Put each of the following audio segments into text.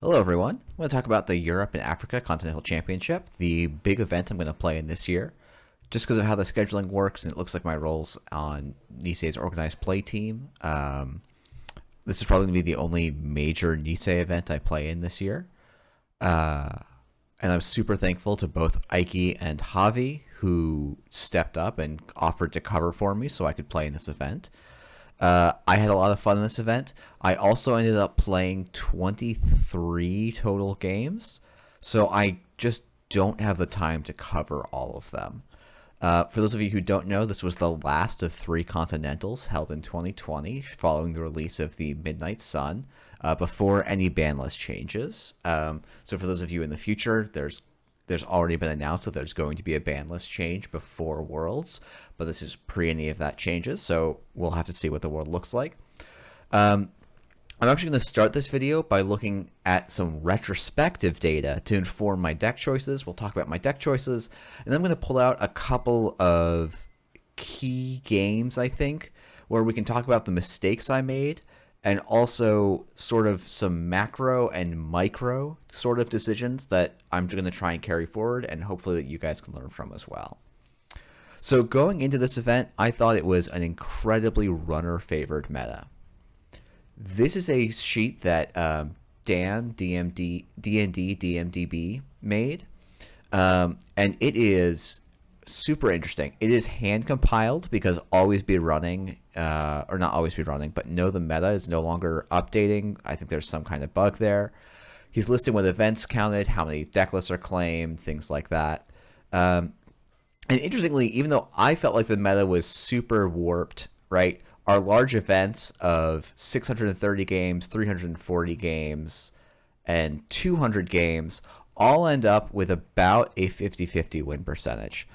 Hello everyone. I'm going to talk about the Europe and Africa Continental Championship, the big event I'm going to play in this year. Just because of how the scheduling works, and it looks like my roles on Nisei's organized play team, this is probably going to be the only major Nisei event I play in this year. And I'm super thankful to both Aki and Havvy, who stepped up and offered to cover for me so I could play in this event. I had a lot of fun in this event. I also ended up playing 23 total games, so I just don't have the time to cover all of them. For those of you who don't know, this was the last of 3 Continentals held in 2020, following the release of the Midnight Sun, before any ban list changes. So for those of you in the future, there's already been announced that there's going to be a ban list change before Worlds, but this is pre any of that changes, so we'll have to see what the world looks like. I'm actually going to start this video by looking at some retrospective data to inform my deck choices. We'll talk about my deck choices, and then I'm going to pull out a couple of key games, I think, where we can talk about the mistakes I made, and also sort of some macro and micro sort of decisions that I'm going to try and carry forward, and hopefully that you guys can learn from as well. So going into this event, I thought it was an incredibly runner-favored meta. This is a sheet that Dan, DMDB, made, and it is super interesting. It is hand compiled because Always Be Running, or not Always Be Running, but Know the Meta is no longer updating. I think there's some kind of bug there. He's listing what events counted, how many deck lists are claimed, things like that. And interestingly, even though I felt like the meta was super warped, right? Our large events of 630 games, 340 games, and 200 games all end up with about a 50-50 win percentage.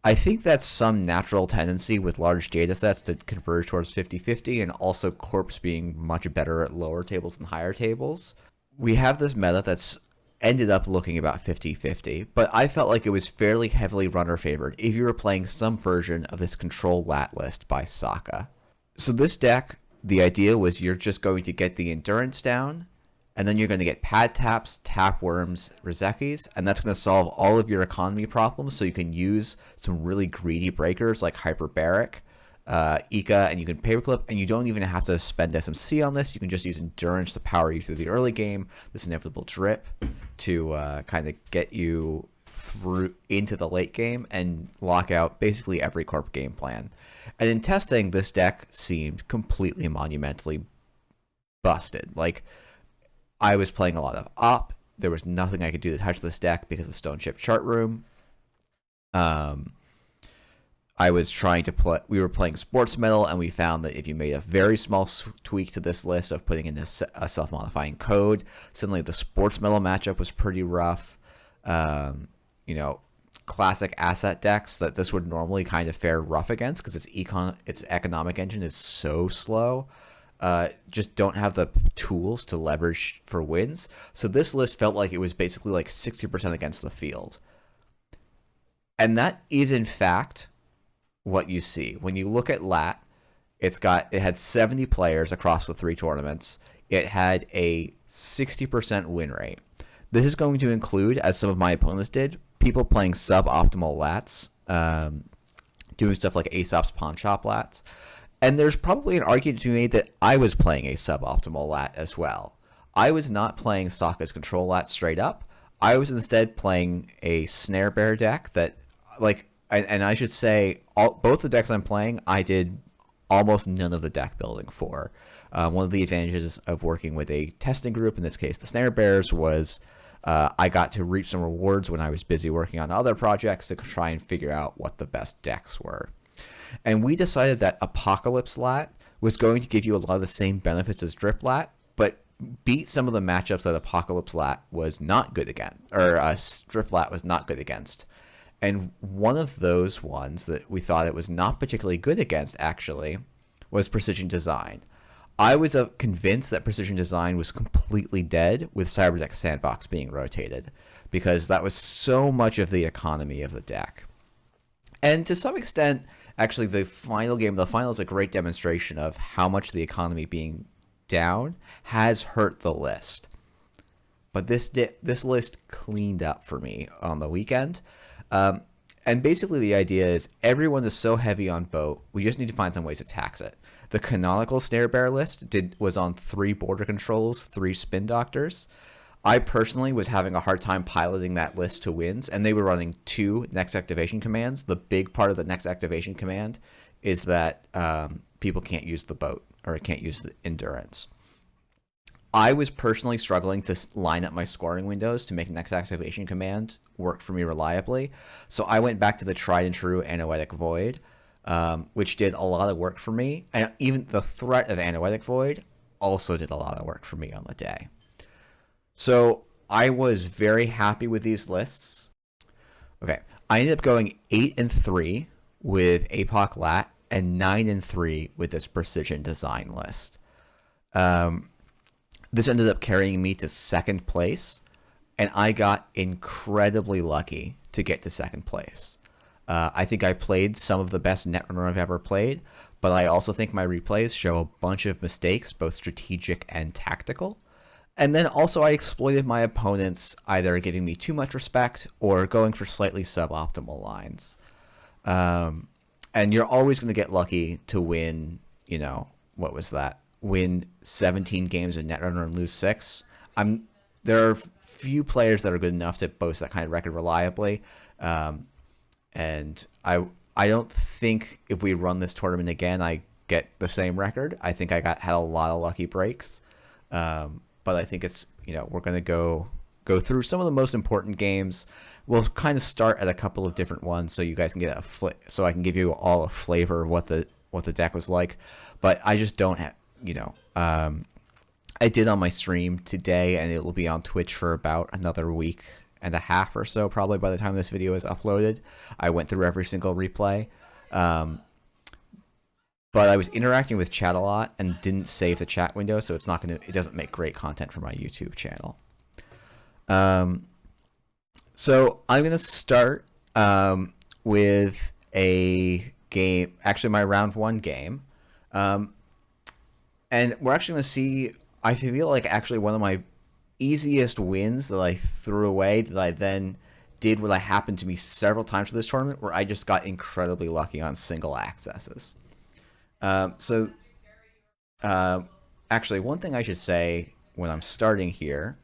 I think that's some natural tendency with large data sets to converge towards 50-50, and also corps being much better at lower tables than higher tables. We have this meta that's ended up looking about 50-50, but I felt like it was fairly heavily runner favored if you were playing some version of this control lat list by Sokka. So this deck, the idea was you're just going to get the endurance down, and then you're going to get pad taps, tapworms, Rizekis, and that's going to solve all of your economy problems, so you can use some really greedy breakers like Hyperbaric, Ika, and you can paperclip, and you don't even have to spend SMC on this. You can just use endurance to power you through the early game, this inevitable drip to kind of get you through into the late game and lock out basically every corp game plan. And in testing, this deck seemed completely monumentally busted. Like, I was playing a lot of op. There was nothing I could do to touch this deck because of Stone Chip Chart Room. I was trying to play. We were playing Sports Metal, and we found that if you made a very small tweak to this list of putting in a self-modifying code, suddenly the Sports Metal matchup was pretty rough. You know, classic asset decks that this would normally kind of fare rough against because its economic engine is so slow. Just don't have the tools to leverage for wins. So this list felt like it was basically like 60% against the field. And that is in fact what you see. When you look at LAT, it had 70 players across the 3 tournaments. It had a 60% win rate. This is going to include, as some of my opponents did, people playing suboptimal lats, doing stuff like Aesop's Pawn Shop lats. And there's probably an argument to be made that I was playing a suboptimal lat as well. I was not playing Sokka's control lat straight up. I was instead playing a Snare Bear deck that, like, and I should say, both the decks I'm playing, I did almost none of the deck building for. One of the advantages of working with a testing group, in this case the Snare Bears, was I got to reap some rewards when I was busy working on other projects to try and figure out what the best decks were. And we decided that Apocalypse Lat was going to give you a lot of the same benefits as Drip Lat, but beat some of the matchups that Apocalypse Lat was not good against, or Drip Lat was not good against. And one of those ones that we thought it was not particularly good against, actually, was Precision Design. I was convinced that Precision Design was completely dead with Cyberdeck Sandbox being rotated, because that was so much of the economy of the deck. And to some extent, actually, the final game, the final is a great demonstration of how much the economy being down has hurt the list. but this list cleaned up for me on the weekend. And basically the idea is everyone is so heavy on boat, we just need to find some ways to tax it. The canonical snare bear list was on 3 border controls, 3 spin doctors. I personally was having a hard time piloting that list to wins, and they were running 2 next activation commands. The big part of the next activation command is that people can't use the boat, or can't use the endurance. I was personally struggling to line up my scoring windows to make next activation command work for me reliably. So I went back to the tried and true Anoetic Void, which did a lot of work for me. And even the threat of Anoetic Void also did a lot of work for me on the day. So I was very happy with these lists. Okay, I ended up going 8-3 with APOC Lat and 9-3 with this precision design list. This ended up carrying me to 2nd place, and I got incredibly lucky to get to 2nd place. I think I played some of the best Netrunner I've ever played, but I also think my replays show a bunch of mistakes, both strategic and tactical. And then also I exploited my opponents either giving me too much respect or going for slightly suboptimal lines. And you're always going to get lucky to win, what was that? Win 17 games in Netrunner and lose 6. There are few players that are good enough to boast that kind of record reliably. And I don't think if we run this tournament again, I get the same record. I think I had a lot of lucky breaks. But I think it's, we're going to go through some of the most important games. We'll kind of start at a couple of different ones so you guys can get so I can give you all a flavor of what the deck was like. But I just don't have, I did on my stream today, and it will be on Twitch for about another week and a half or so, probably by the time this video is uploaded. I went through every single replay. But I was interacting with chat a lot and didn't save the chat window, so it doesn't make great content for my YouTube channel. So I'm gonna start with a game, actually my round 1 game, and we're actually gonna see. I feel like actually one of my easiest wins that I threw away that I then did what happened to me several times for this tournament, where I just got incredibly lucky on single accesses. Actually, one thing I should say when I'm starting here,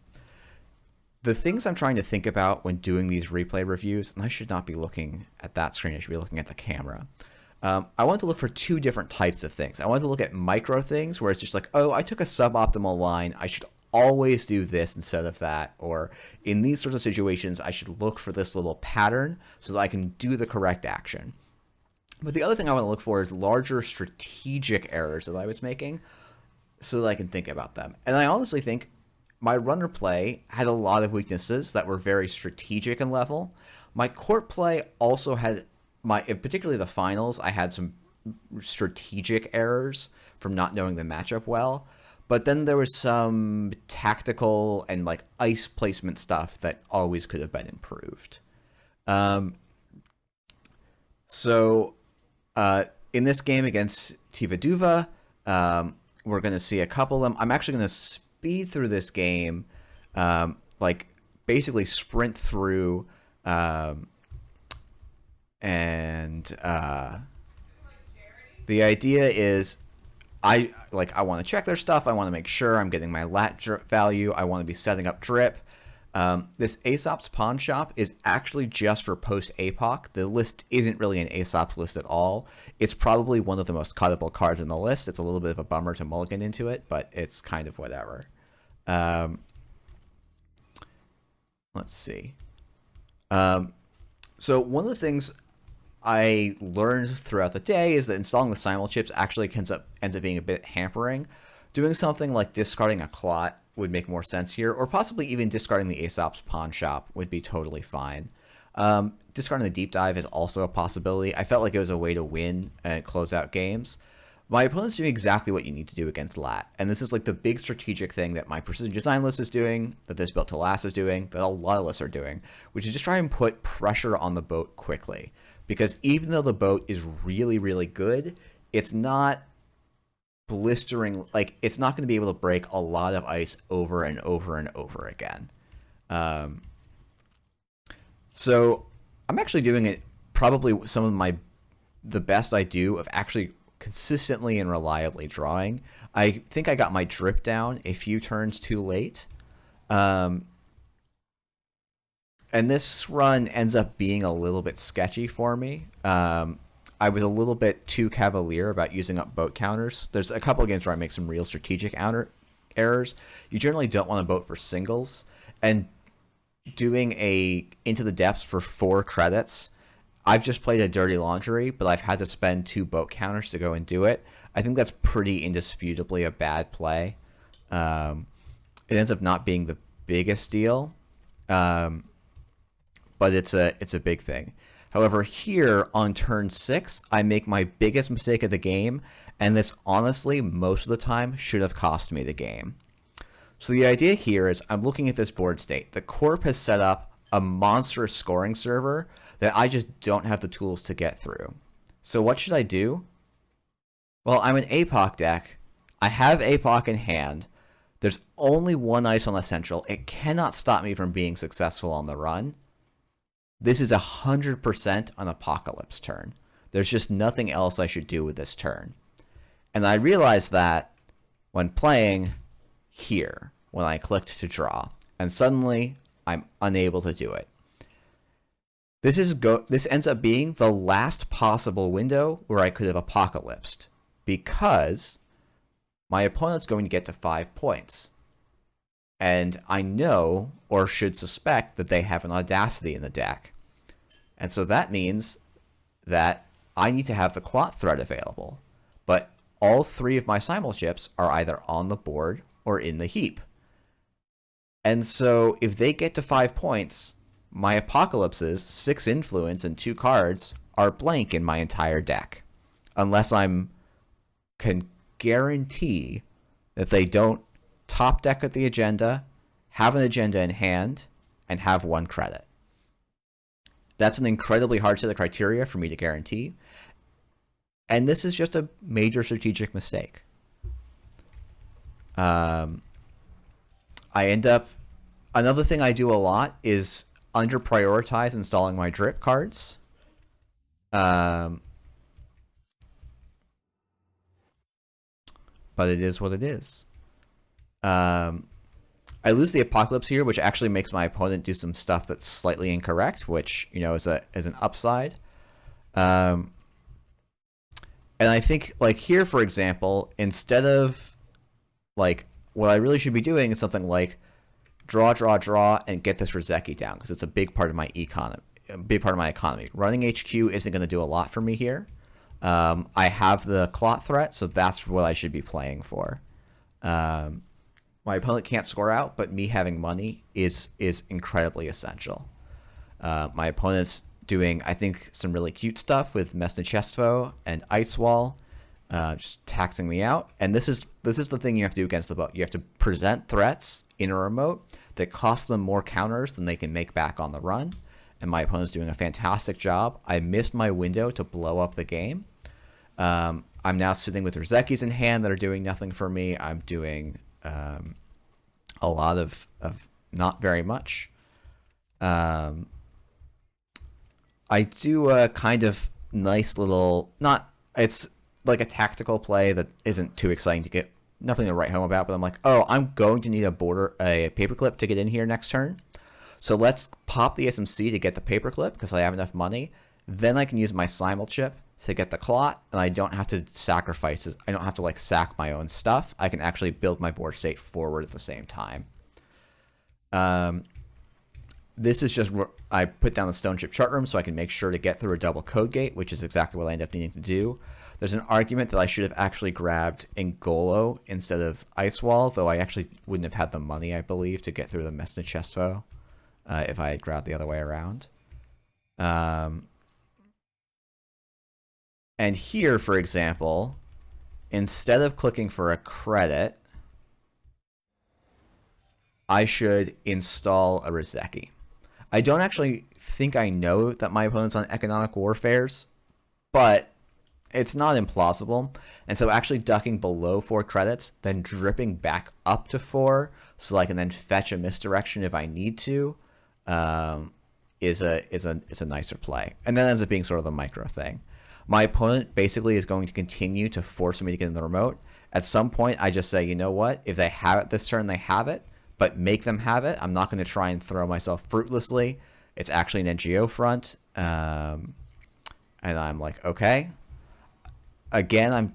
the things I'm trying to think about when doing these replay reviews, and I should not be looking at that screen, I should be looking at the camera. I want to look for 2 different types of things. I want to look at micro things where it's just like, oh, I took a suboptimal line, I should always do this instead of that, or in these sorts of situations, I should look for this little pattern so that I can do the correct action. But the other thing I want to look for is larger strategic errors that I was making so that I can think about them. And I honestly think my runner play had a lot of weaknesses that were very strategic in level. My court play also had, particularly the finals, I had some strategic errors from not knowing the matchup well. But then there was some tactical and ice placement stuff that always could have been improved. In this game against Tivaduva, we're going to see a couple of them. I'm actually going to speed through this game, basically sprint through, and the idea is I want to check their stuff. I want to make sure I'm getting my lat drip value. I want to be setting up drip. This Aesop's Pawn Shop is actually just for post-APOC. The list isn't really an Aesop's list at all. It's probably one of the most cuttable cards in the list. It's a little bit of a bummer to mulligan into it, but it's kind of whatever. Let's see. So one of the things I learned throughout the day is that installing the simul chips actually ends up being a bit hampering. Doing something like discarding a clot would make more sense here, or possibly even discarding the Aesop's Pawn Shop would be totally fine. Discarding the Deep Dive is also a possibility. I felt like it was a way to win and close out games. My opponent's doing exactly what you need to do against Lat, and this is the big strategic thing that my Precision Design list is doing, that this Built to Last is doing, that a lot of lists are doing, which is just try and put pressure on the boat quickly. Because even though the boat is really, really good, it's not blistering, it's not going to be able to break a lot of ice over and over and over again. Um, so I'm actually doing it probably some of the best I do of actually consistently and reliably drawing. I think I got my drip down a few turns too late. Um, and this run ends up being a little bit sketchy for me. I was a little bit too cavalier about using up boat counters. There's a couple of games where I make some real strategic errors. You generally don't want to boat for singles, and doing a Into the Depths for 4 credits, I've just played a dirty laundry, but I've had to spend 2 boat counters to go and do it. I think that's pretty indisputably a bad play. It ends up not being the biggest deal, but it's a big thing. However, here on turn 6, I make my biggest mistake of the game, and this honestly, most of the time, should have cost me the game. So the idea here is I'm looking at this board state. The Corp has set up a monstrous scoring server that I just don't have the tools to get through. So what should I do? Well, I'm an APOC deck. I have APOC in hand. There's only one ice on Essential. It cannot stop me from being successful on the run. This is 100% an Apocalypse turn. There's just nothing else I should do with this turn. And I realized that when playing here, when I clicked to draw, and suddenly I'm unable to do it. This ends up being the last possible window where I could have apocalypsed, because my opponent's going to get to 5 points. And I know, or should suspect, that they have an Audacity in the deck. And so that means that I need to have the Clot threat available. But all 3 of my simul chips are either on the board or in the heap. And so if they get to 5 points, my Apocalypses, 6 influence and 2 cards, are blank in my entire deck. Unless I can guarantee that they don't top deck at the agenda, have an agenda in hand, and have 1 credit. That's an incredibly hard set of criteria for me to guarantee. And this is just a major strategic mistake. I end up... Another thing I do a lot is under prioritize installing my drip cards. But it is what it is. I lose the Apocalypse here, which actually makes my opponent do some stuff that's slightly incorrect, which, you know, is an upside. And I think, like, here, for example, instead of, like, what I really should be doing is something like draw, draw, draw, and get this Rozeki down, because it's a big part of my economy. Running HQ isn't going to do a lot for me here. I have the Clot threat, so that's what I should be playing for. My opponent can't score out, but me having money is incredibly essential. My opponent's doing, I think, some really cute stuff with Mesnichestvo and Ice Wall, just taxing me out. And this is the thing you have to do against the boat. You have to present threats in a remote that cost them more counters than they can make back on the run. And my opponent's doing a fantastic job. I missed my window to blow up the game. I'm now sitting with Rozekis in hand that are doing nothing for me. I'm doing a lot of not very much. I do a kind of nice little, it's like a tactical play that isn't too exciting to get, nothing to write home about, but I'm like, oh, I'm going to need a paperclip to get in here next turn. So let's pop the SMC to get the paperclip because I have enough money. Then I can use my simul chip to get the Clot, and I don't have to sacrifice it. I don't have to like sack my own stuff. I can actually build my board state forward at the same time. This is just, I put down the stone chip chart room so I can make sure to get through a double code gate, which is exactly what I end up needing to do. There's an argument that I should have actually grabbed Ngolo instead of Ice Wall, though I actually wouldn't have had the money, I believe, to get through the Mesnichestvo if I had grabbed the other way around. And here, for example, instead of clicking for a credit, I should install a Rozeki. I don't actually think I know that my opponent's on economic warfares, but it's not implausible. And so actually ducking below 4 credits, then dripping back up to 4, so I can then fetch a misdirection if I need to, is a nicer play. And that ends up being sort of the micro thing. My opponent basically is going to continue to force me to get in the remote. At some point, I just say, you know what? If they have it this turn, they have it, but make them have it. I'm not going to try and throw myself fruitlessly. It's actually an NGO front. And I'm like, okay. Again, I'm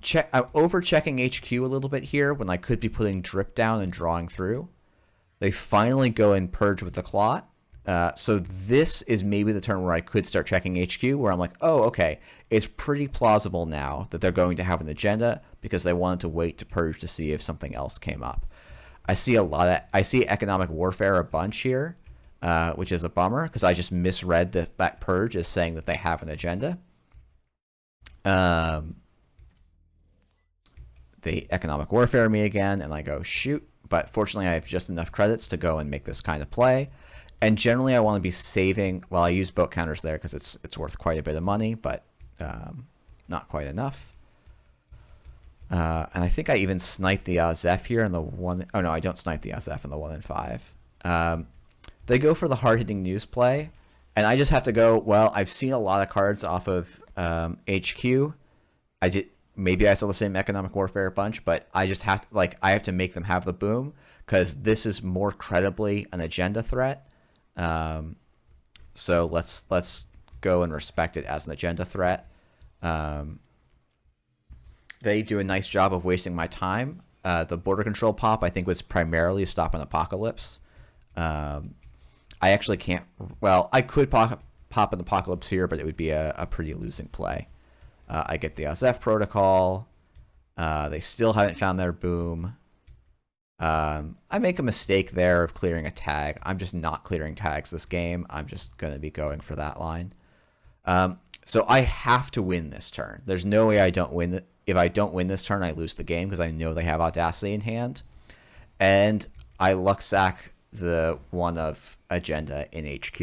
over-checking HQ a little bit here when I could be putting drip down and drawing through. They finally go and purge with the clot. So this is maybe the turn where I could start checking HQ, where I'm like, oh, okay, it's pretty plausible now that they're going to have an agenda because they wanted to wait to purge to see if something else came up. I see economic warfare a bunch here, which is a bummer because I just misread that purge as saying that they have an agenda. They economic warfare me again, and I go, shoot. But fortunately, I have just enough credits to go and make this kind of play. And generally, I want to be saving. Well, I use boat counters there because it's worth quite a bit of money, but not quite enough. And I think I even sniped the Zeph here in the 1. Oh no, I don't snipe the Zeph in the 1 and 5. They go for the hard-hitting news play, and I just have to go. Well, I've seen a lot of cards off of HQ. Maybe I saw the same economic warfare bunch, but I just have to I have to make them have the boom because this is more credibly an agenda threat. So let's go and respect it as an agenda threat. They do a nice job of wasting my time. The border control pop, I think, was primarily stop an apocalypse. I actually can't. Well, I could pop an apocalypse here, but it would be a pretty losing play. I get the SF protocol. They still haven't found their boom. I make a mistake there of clearing a tag. I'm just not clearing tags this game. I'm just going to be going for that line. So I have to win this turn. There's no way I don't win. If I don't win this turn, I lose the game because I know they have Audacity in hand. And I luck sack the 1 of agenda in HQ.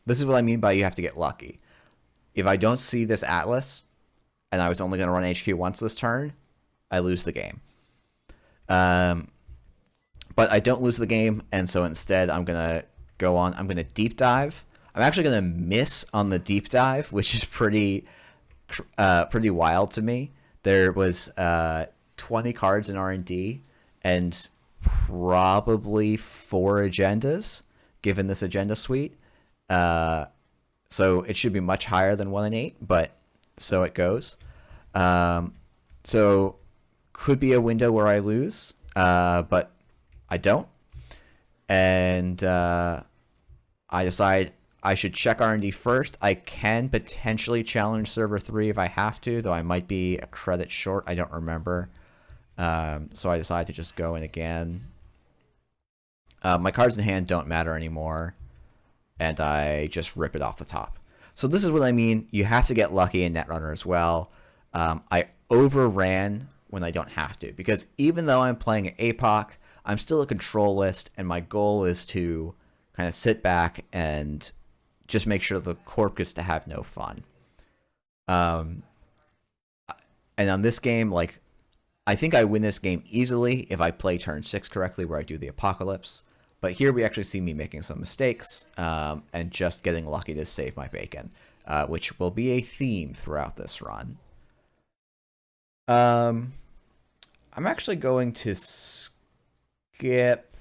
This is what I mean by you have to get lucky. If I don't see this Atlas, and I was only going to run HQ once this turn, I lose the game. But I don't lose the game, and so instead I'm going to go on. I'm going to deep dive. I'm actually going to miss on the deep dive, which is pretty wild to me. There was 20 cards in R&D and probably 4 agendas, given this agenda suite. So it should be much higher than 1 and 8, but so it goes. So could be a window where I lose, but I don't. And I decide I should check R&D first. I can potentially challenge server 3 if I have to, though I might be a credit short. I don't remember. So I decide to just go in again. My cards in hand don't matter anymore, and I just rip it off the top. So this is what I mean. You have to get lucky in Netrunner as well. I overran when I don't have to, because even though I'm playing an APOC, I'm still a control list, and my goal is to kind of sit back and just make sure the corp gets to have no fun. And on this game, I think I win this game easily if I play turn 6 correctly, where I do the Apocalypse. But here we actually see me making some mistakes and just getting lucky to save my bacon, which will be a theme throughout this run. I'm actually going to skip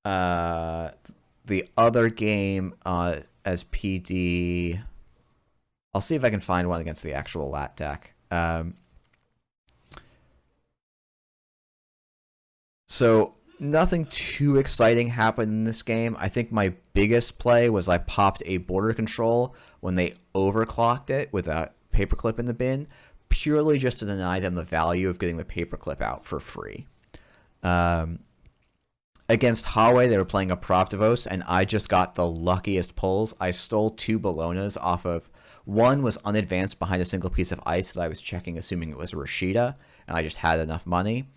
the other game as PD. I'll see if I can find one against the actual lat deck. So nothing too exciting happened in this game. I think my biggest play was I popped a border control when they overclocked it with a paperclip in the bin, purely just to deny them the value of getting the paperclip out for free. Against Hawei, they were playing a Pravdivos, and I just got the luckiest pulls. I stole 2 Bolognas off of... One was unadvanced behind a single piece of ice that I was checking, assuming it was Rashida, and I just had enough money.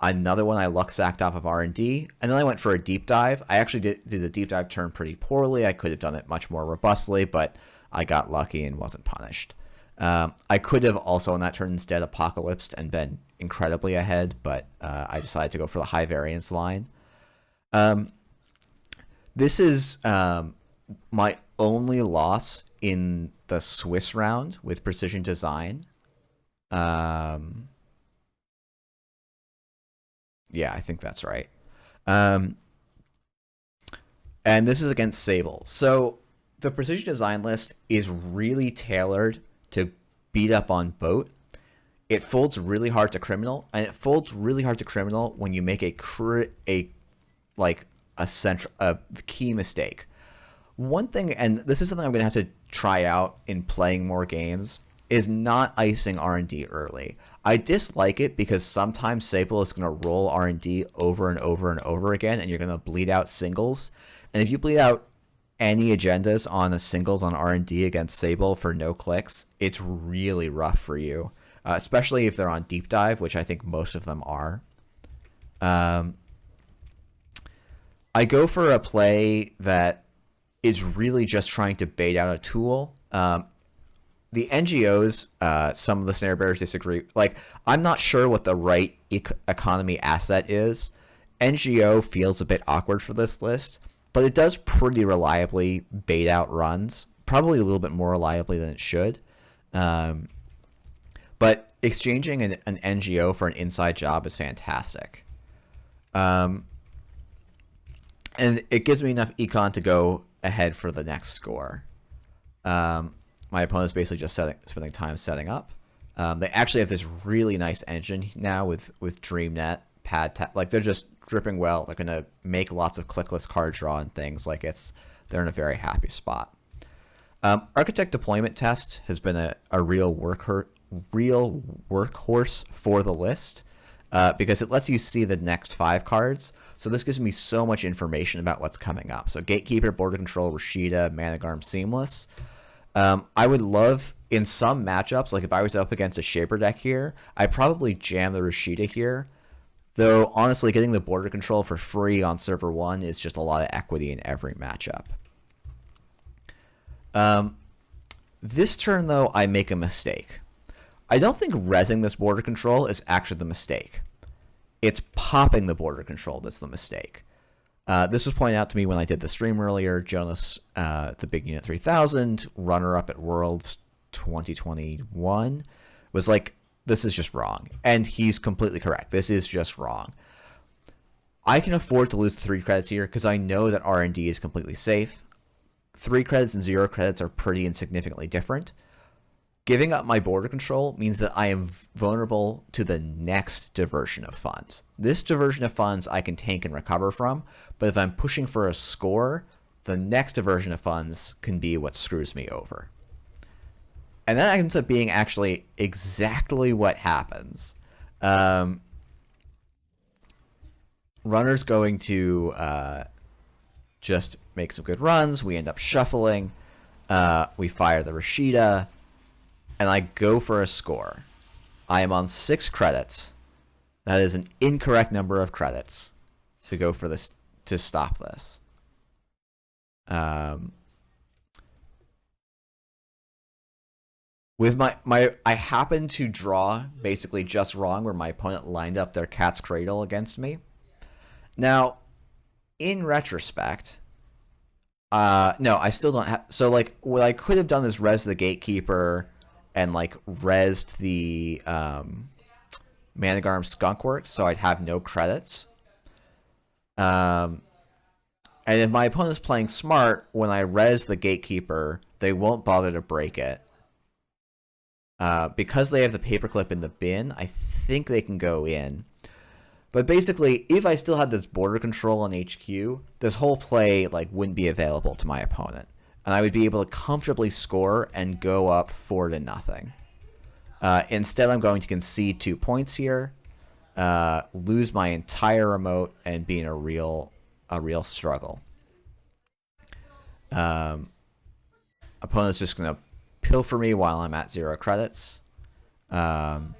Another one I luck sacked off of R&D, and then I went for a deep dive. I actually did the deep dive turn pretty poorly. I could have done it much more robustly, but I got lucky and wasn't punished. I could have also on that turn instead apocalypsed and been incredibly ahead, but I decided to go for the high variance line. This is my only loss in the Swiss round with Precision Design. Yeah, I think that's right. And this is against Sable. So the Precision Design list is really tailored to beat up on Boat. It folds really hard to Criminal, and it folds really hard to Criminal when you make a key mistake. One thing, and this is something I'm going to have to try out in playing more games, is not icing R&D early. I dislike it because sometimes Sable is going to roll R&D over and over and over again, and you're going to bleed out singles. And if you bleed out any agendas on a singles on R&D against Sable for no clicks, it's really rough for you, especially if they're on Deep Dive, which I think most of them are. I go for a play that is really just trying to bait out a tool. The NGOs, some of the snare bearers disagree. Like, I'm not sure what the right economy asset is. NGO feels a bit awkward for this list, but it does pretty reliably bait out runs, probably a little bit more reliably than it should. But exchanging an NGO for an inside job is fantastic. And it gives me enough econ to go ahead for the next score. My opponent's basically just spending time setting up. They actually have this really nice engine now with DreamNet, like they're just dripping well. They're going to make lots of clickless card draw and things. Like they're in a very happy spot. Architect Deployment Test has been a real workhorse for the list because it lets you see the next 5 cards. So this gives me so much information about what's coming up. So Gatekeeper, Border Control, Rashida, Managarm, Seamless. I would love, in some matchups, like if I was up against a Shaper deck here, I'd probably jam the Rashida here. Though, honestly, getting the Border Control for free on Server 1 is just a lot of equity in every matchup. This turn, though, I make a mistake. I don't think rezzing this Border Control is actually the mistake. It's popping the Border Control that's the mistake. This was pointed out to me when I did the stream earlier. Jonas, the Big Unit 3000, runner-up at Worlds 2021, was like, this is just wrong. And he's completely correct. This is just wrong. I can afford to lose 3 credits here because I know that R&D is completely safe. 3 credits and 0 credits are pretty insignificantly different. Giving up my border control means that I am vulnerable to the next diversion of funds. This diversion of funds I can tank and recover from, but if I'm pushing for a score, the next diversion of funds can be what screws me over. And that ends up being actually exactly what happens. Runner's going to just make some good runs. We end up shuffling. We fire the Rashida. And I go for a score. I am on 6 credits. That is an incorrect number of credits to go for this, to stop this. With I happened to draw basically just wrong where my opponent lined up their Cat's Cradle against me. Now, in retrospect, no, I still don't have, so like what I could have done is res the Gatekeeper and like resed the Managarm Skunkworks, so I'd have no credits. And if my opponent's playing smart, when I res the Gatekeeper, they won't bother to break it. Because they have the paperclip in the bin, I think they can go in. But basically, if I still had this border control on HQ, this whole play like wouldn't be available to my opponent. And I would be able to comfortably score and go up 4-0. Instead, I'm going to concede 2 points here, lose my entire remote, and be in a real struggle. Opponent's just going to pilfer me while I'm at 0 credits. And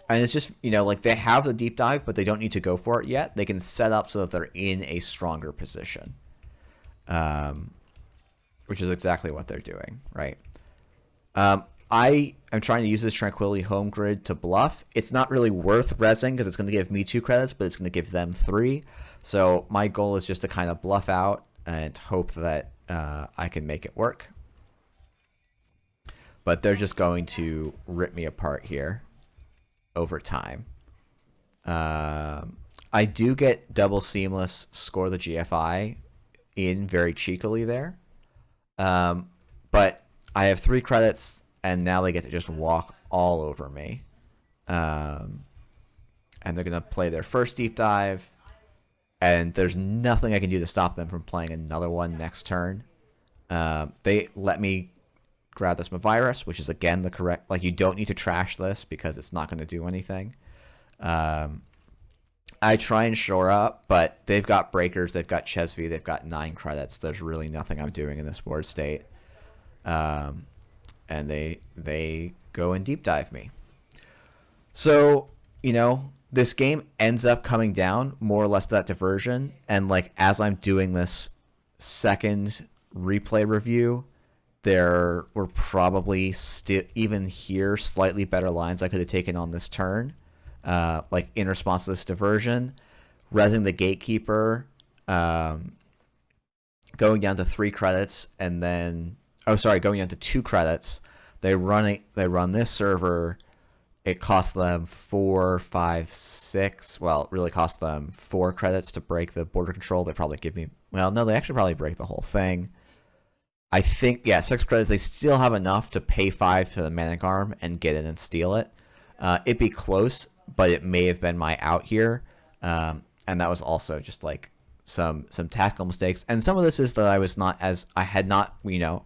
it's just, you know, like they have the deep dive, but they don't need to go for it yet. They can set up so that they're in a stronger position. Which is exactly what they're doing, right? I am trying to use this Tranquility Home Grid to bluff. It's not really worth rezzing because it's going to give me 2 credits, but it's going to give them 3. So my goal is just to kind of bluff out and hope that I can make it work. But they're just going to rip me apart here over time. I do get double seamless, score the GFI in very cheekily there. But I have 3 credits, and now they get to just walk all over me. And they're going to play their first deep dive, and there's nothing I can do to stop them from playing another one next turn. They let me grab this virus, which is again the correct, like, you don't need to trash this because it's not going to do anything. I try and shore up, but they've got breakers, they've got Chesvy, they've got 9 credits. There's really nothing I'm doing in this board state. And they go and deep dive me. So, you know, this game ends up coming down more or less to that diversion. And like, as I'm doing this second replay review, there were probably still, even here, slightly better lines I could have taken on this turn. Like in response to this diversion, rezzing the Gatekeeper, going down to 3 credits, and then going down to 2 credits. They run this server. It costs them 4, 5, 6. Well, it really costs them 4 credits to break the border control. They probably give me, well, no, they actually probably break the whole thing. I think, yeah, 6 credits. They still have enough to pay 5 to the Manic Arm and get in and steal it. It'd be close, but it may have been my out here. And that was also just like some tactical mistakes. And some of this is that I had not, you know,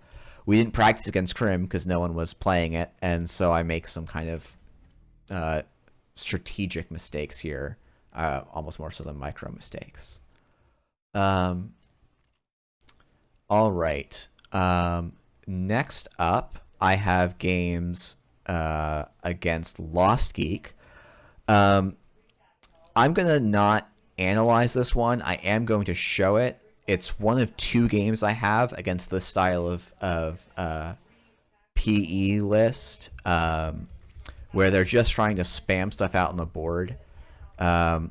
we didn't practice against Crim because no one was playing it. And so I make some kind of strategic mistakes here, almost more so than micro mistakes. All right. Next up, I have games against Lost Geek. I'm gonna not analyze this one. I am going to show it. It's one of 2 games I have against this style of PE list, where they're just trying to spam stuff out on the board. And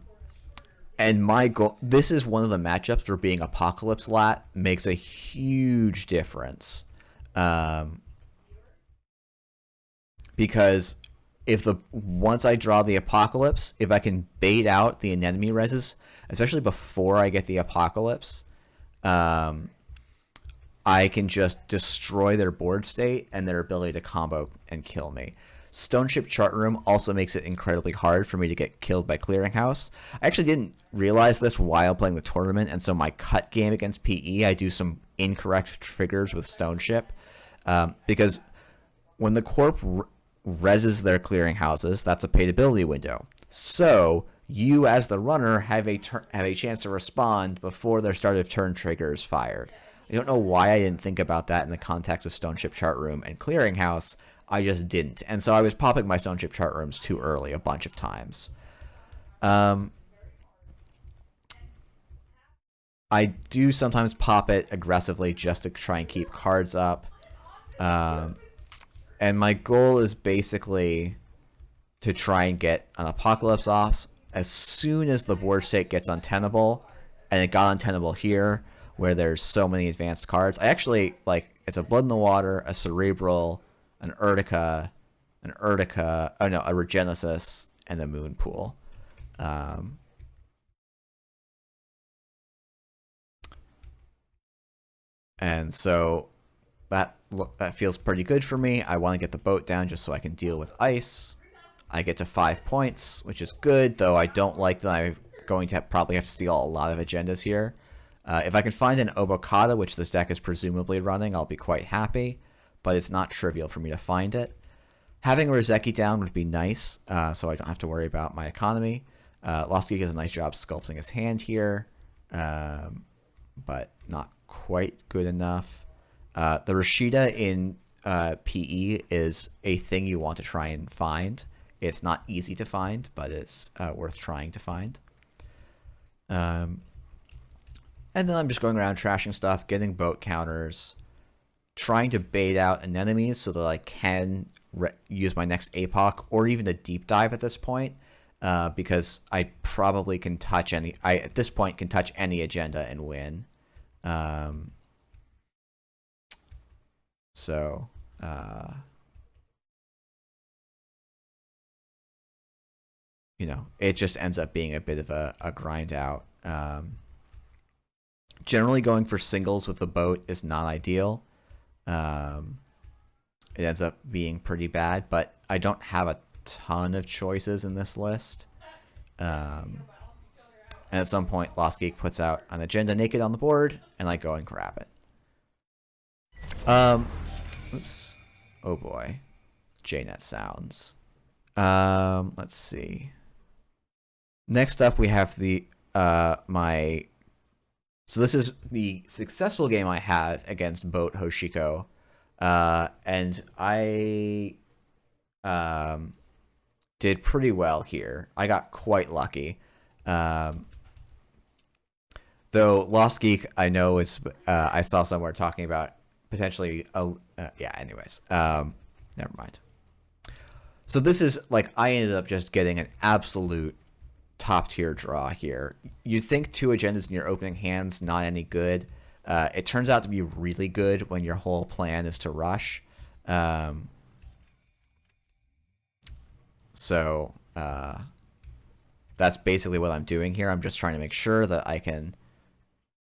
my goal, this is one of the matchups where being Apocalypse Lat makes a huge difference. Because once I draw the Apocalypse, if I can bait out the anemone reses, especially before I get the Apocalypse, I can just destroy their board state and their ability to combo and kill me. Stone Ship Chart Room also makes it incredibly hard for me to get killed by Clearinghouse. I actually didn't realize this while playing the tournament, and so my cut game against PE, I do some incorrect triggers with Stone Ship, because when the Corp reses their Clearinghouses, that's a paid ability window. So you, as the runner, have a chance to respond before their start of turn trigger is fired. I don't know why I didn't think about that in the context of Stone Ship Chart Room and Clearinghouse. I just didn't. And so I was popping my Stone Ship Chart Rooms too early a bunch of times. I do sometimes pop it aggressively just to try and keep cards up. And my goal is basically to try and get an Apocalypse off as soon as the board state gets untenable. And it got untenable here, where there's so many advanced cards. I actually, like, it's a Blood in the Water, a Cerebral, an Urtica, a Regenesis, and a Moon Pool. And so that feels pretty good for me. I want to get the boat down just so I can deal with ice. I get to 5 points, which is good, though I don't like that I'm going to probably have to steal a lot of agendas here. If I can find an Obokata, which this deck is presumably running, I'll be quite happy, but it's not trivial for me to find it. Having Rozeki down would be nice, so I don't have to worry about my economy. Lost Geek does a nice job sculpting his hand here, but not quite good enough. The Rashida in PE is a thing you want to try and find. It's not easy to find, but it's worth trying to find. And then I'm just going around trashing stuff, getting boat counters, trying to bait out an enemy so that I can use my next APOC or even a deep dive at this point, because I probably can touch any. I at this point can touch any agenda and win. So. You know, it just ends up being a bit of a grind out. Generally, going for singles with the boat is not ideal. It ends up being pretty bad, but I don't have a ton of choices in this list. And at some point, Lost Geek puts out an agenda naked on the board, and I go and grab it. Oops. Oh boy. JNet sounds. Let's see. Next up, we have the so this is the successful game I have against Boat Hoshiko, and I did pretty well here. I got quite lucky. Though Lost Geek, I know is I saw somewhere talking about potentially yeah. Anyways, never mind. So this is like I ended up just getting an absolute top tier draw here. You'd think 2 agendas in your opening hand's not any good. It turns out to be really good when your whole plan is to rush. So that's basically what I'm doing here. I'm just trying to make sure that I can,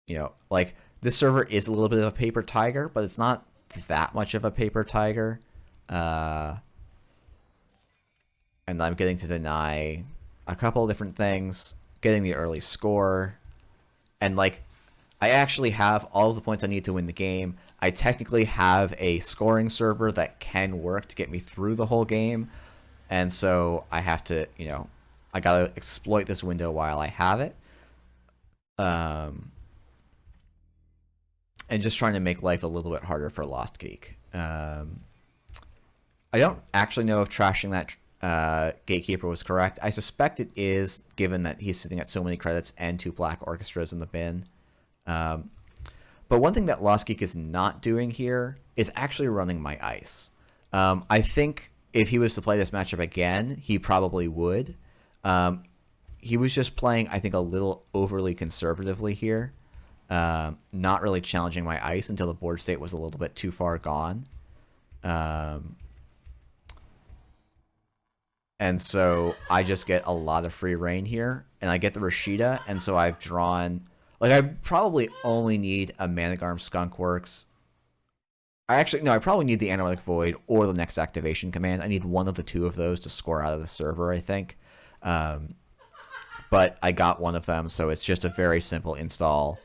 you know, like this server is a little bit of a paper tiger, but it's not that much of a paper tiger. And I'm getting to deny a couple of different things, getting the early score, and like I actually have all of the points I need to win the game. I technically have a scoring server that can work to get me through the whole game, and so I have to, you know, I gotta exploit this window while I have it, and just trying to make life a little bit harder for Lost Geek. I don't actually know if trashing that Gatekeeper was correct. I suspect it is, given that he's sitting at so many credits and 2 black orchestras in the bin. But one thing that Lost Geek is not doing here is actually running my ice. I think if he was to play this matchup again, he probably would. He was just playing, I think, a little overly conservatively here. Not really challenging my ice until the board state was a little bit too far gone. And so I just get a lot of free reign here, and I get the Rashida, and so I've drawn, like, I probably only need a Managarm Skunkworks. I probably need the Analytic Void or the next activation command. I need one of the 2 of those to score out of the server, I think. But I got one of them, so it's just a very simple install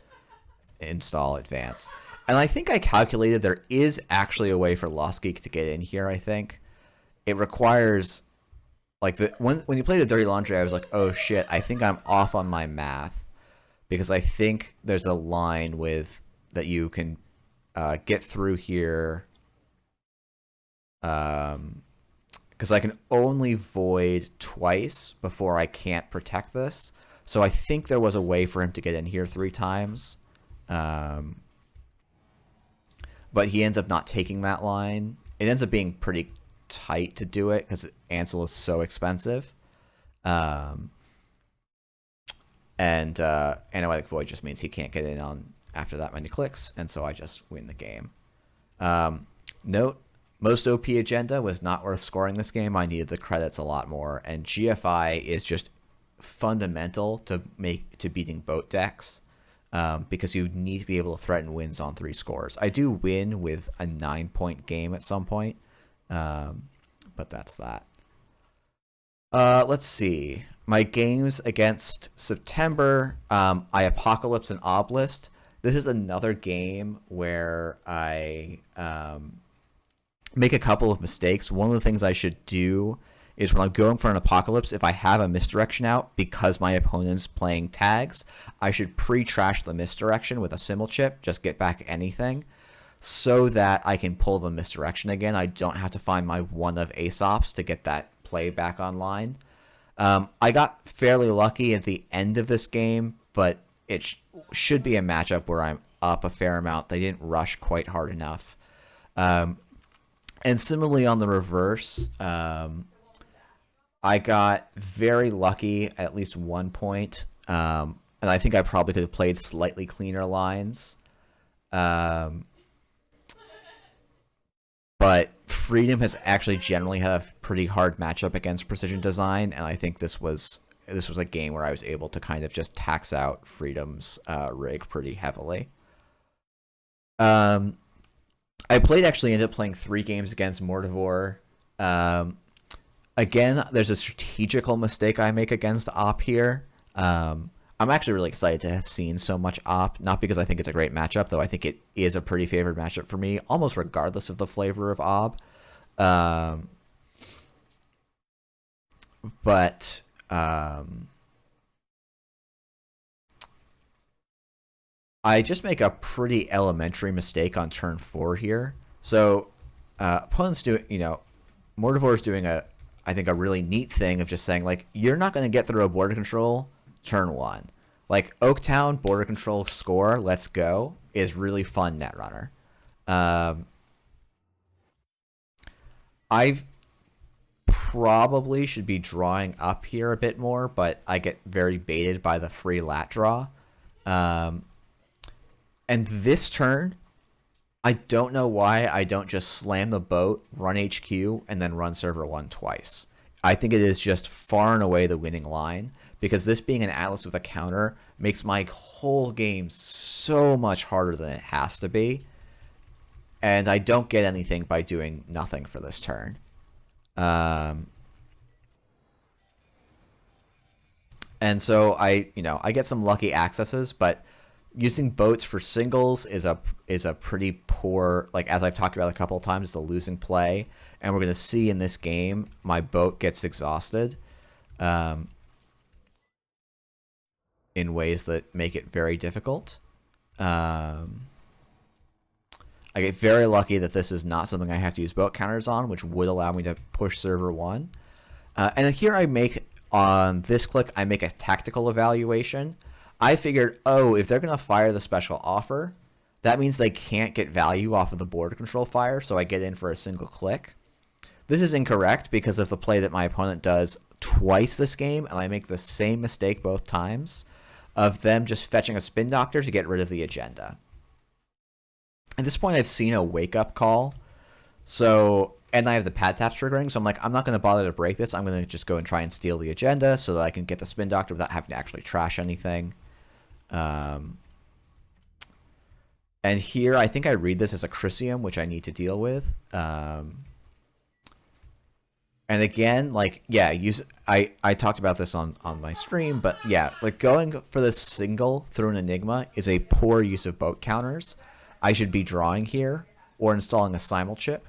advance. And I think I calculated there is actually a way for Lost Geek to get in here, I think. It requires... Like, when you play the Dirty Laundry, I was like, oh shit, I think I'm off on my math. Because I think there's a line with that you can get through here. Because I can only void twice before I can't protect this. So I think there was a way for him to get in here 3 times. But he ends up not taking that line. It ends up being pretty tight to do it because Ansel is so expensive. And Analytic Void just means he can't get in on after that many clicks, and so I just win the game. Note, most OP agenda was not worth scoring this game. I needed the credits a lot more, and GFI is just fundamental to beating boat decks, because you need to be able to threaten wins on 3 scores. I do win with a 9-point game at some point, but that's that. Let's see. My games against September, I Apocalypse and Obelisk. This is another game where I make a couple of mistakes. One of the things I should do is when I'm going for an Apocalypse, if I have a misdirection out because my opponent's playing tags, I should pre-trash the misdirection with a symbol chip, just get back anything, so that I can pull the misdirection again. I don't have to find my one of Aesops to get that play back online. I got fairly lucky at the end of this game, but it should be a matchup where I'm up a fair amount. They didn't rush quite hard enough. And similarly on the reverse, I got very lucky at least 1 point, and I think I probably could have played slightly cleaner lines. But Freedom has actually generally had a pretty hard matchup against Precision Design, and I think this was a game where I was able to kind of just tax out Freedom's rig pretty heavily. I ended up playing 3 games against Mortivore. Again, there's a strategical mistake I make against Op here. I'm actually really excited to have seen so much Op, not because I think it's a great matchup, though I think it is a pretty favored matchup for me, almost regardless of the flavor of Op. But I just make a pretty elementary mistake on turn 4 here. So opponents do, Mortivore is doing I think a really neat thing of just saying, like, you're not going to get through a border control turn 1. Like, Oaktown border control score, let's go, is really fun Netrunner. I probably should be drawing up here a bit more, but I get very baited by the free lat draw. And this turn, I don't know why I don't just slam the boat, run HQ, and then run server 1 twice. I think it is just far and away the winning line, because this being an Atlas with a counter makes my whole game so much harder than it has to be. And I don't get anything by doing nothing for this turn. And so I get some lucky accesses, but using boats for singles is a pretty poor, like, as I've talked about a couple of times, it's a losing play. And we're going to see in this game, my boat gets exhausted in ways that make it very difficult. I get very lucky that this is not something I have to use boat counters on, which would allow me to push server 1. And here on this click, I make a tactical evaluation. I figured, if they're going to fire the special offer, that means they can't get value off of the border control fire, so I get in for a single click. This is incorrect because of the play that my opponent does twice this game, and I make the same mistake both times of them just fetching a Spin Doctor to get rid of the agenda. At this point, I've seen a wake-up call, and I have the pad taps triggering, so I'm like, I'm not going to bother to break this. I'm going to just go and try and steal the agenda so that I can get the Spin Doctor without having to actually trash anything. And here, I think I read this as a Chrysium, which I need to deal with. And again, like, yeah, I talked about this on my stream, but yeah, like, going for this single through an Enigma is a poor use of boat counters. I should be drawing here, or installing a simul chip,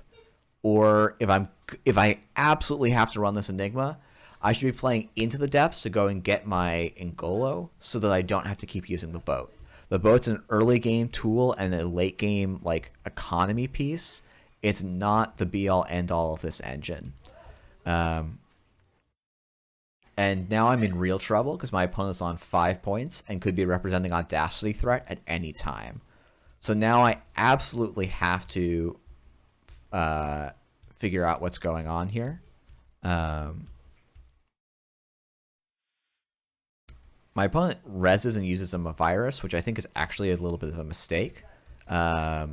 or if I absolutely have to run this Enigma, I should be playing into the depths to go and get my Ngolo so that I don't have to keep using the boat. The boat's an early game tool and a late game, like, economy piece. It's not the be all end all of this engine. And now I'm in real trouble because my opponent's on 5 points and could be representing Audacity threat at any time. So now I absolutely have to figure out what's going on here. My opponent reses and uses a virus, which I think is actually a little bit of a mistake. I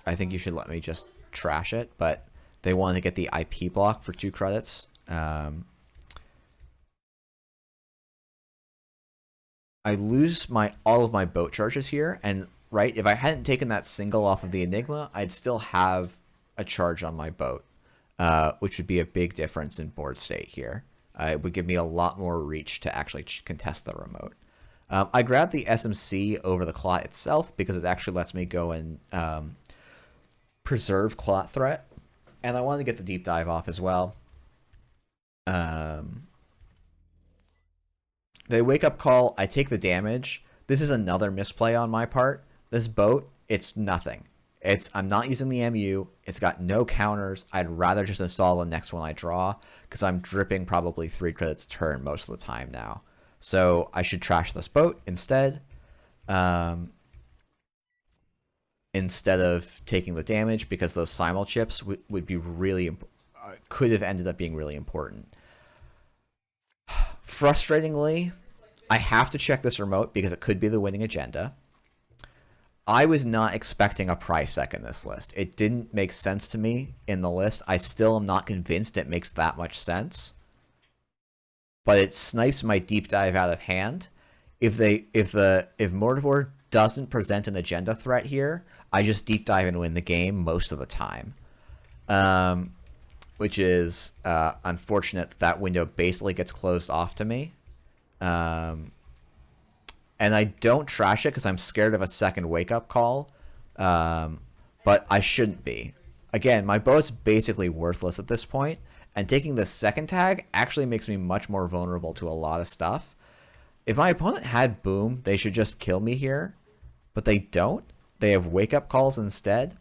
think you should let me just trash it, but they wanted to get the IP block for 2 credits. I lose all of my boat charges here, and right, if I hadn't taken that single off of the Enigma, I'd still have a charge on my boat, which would be a big difference in board state here. It would give me a lot more reach to actually contest the remote. I grabbed the SMC over the Clot itself because it actually lets me go and preserve Clot threat, and I wanted to get the deep dive off as well. They wake up call, I take the damage. This is another misplay on my part. This boat, it's nothing. I'm not using the MU. It's got no counters. I'd rather just install the next one I draw because I'm dripping probably 3 credits a turn most of the time now. So I should trash this boat instead. instead of taking the damage, because those simul chips would be really could have ended up being really important. Frustratingly, I have to check this remote because it could be the winning agenda. I was not expecting a Prysec in this list. It didn't make sense to me in the list. I still am not convinced it makes that much sense. But it snipes my deep dive out of hand. If Mortivore doesn't present an agenda threat here, I just deep dive and win the game most of the time. Which is unfortunate that window basically gets closed off to me. And I don't trash it because I'm scared of a second wake-up call. But I shouldn't be. Again, my bow's basically worthless at this point, and taking the second tag actually makes me much more vulnerable to a lot of stuff. If my opponent had boom, they should just kill me here, but they don't. They have wake-up calls instead,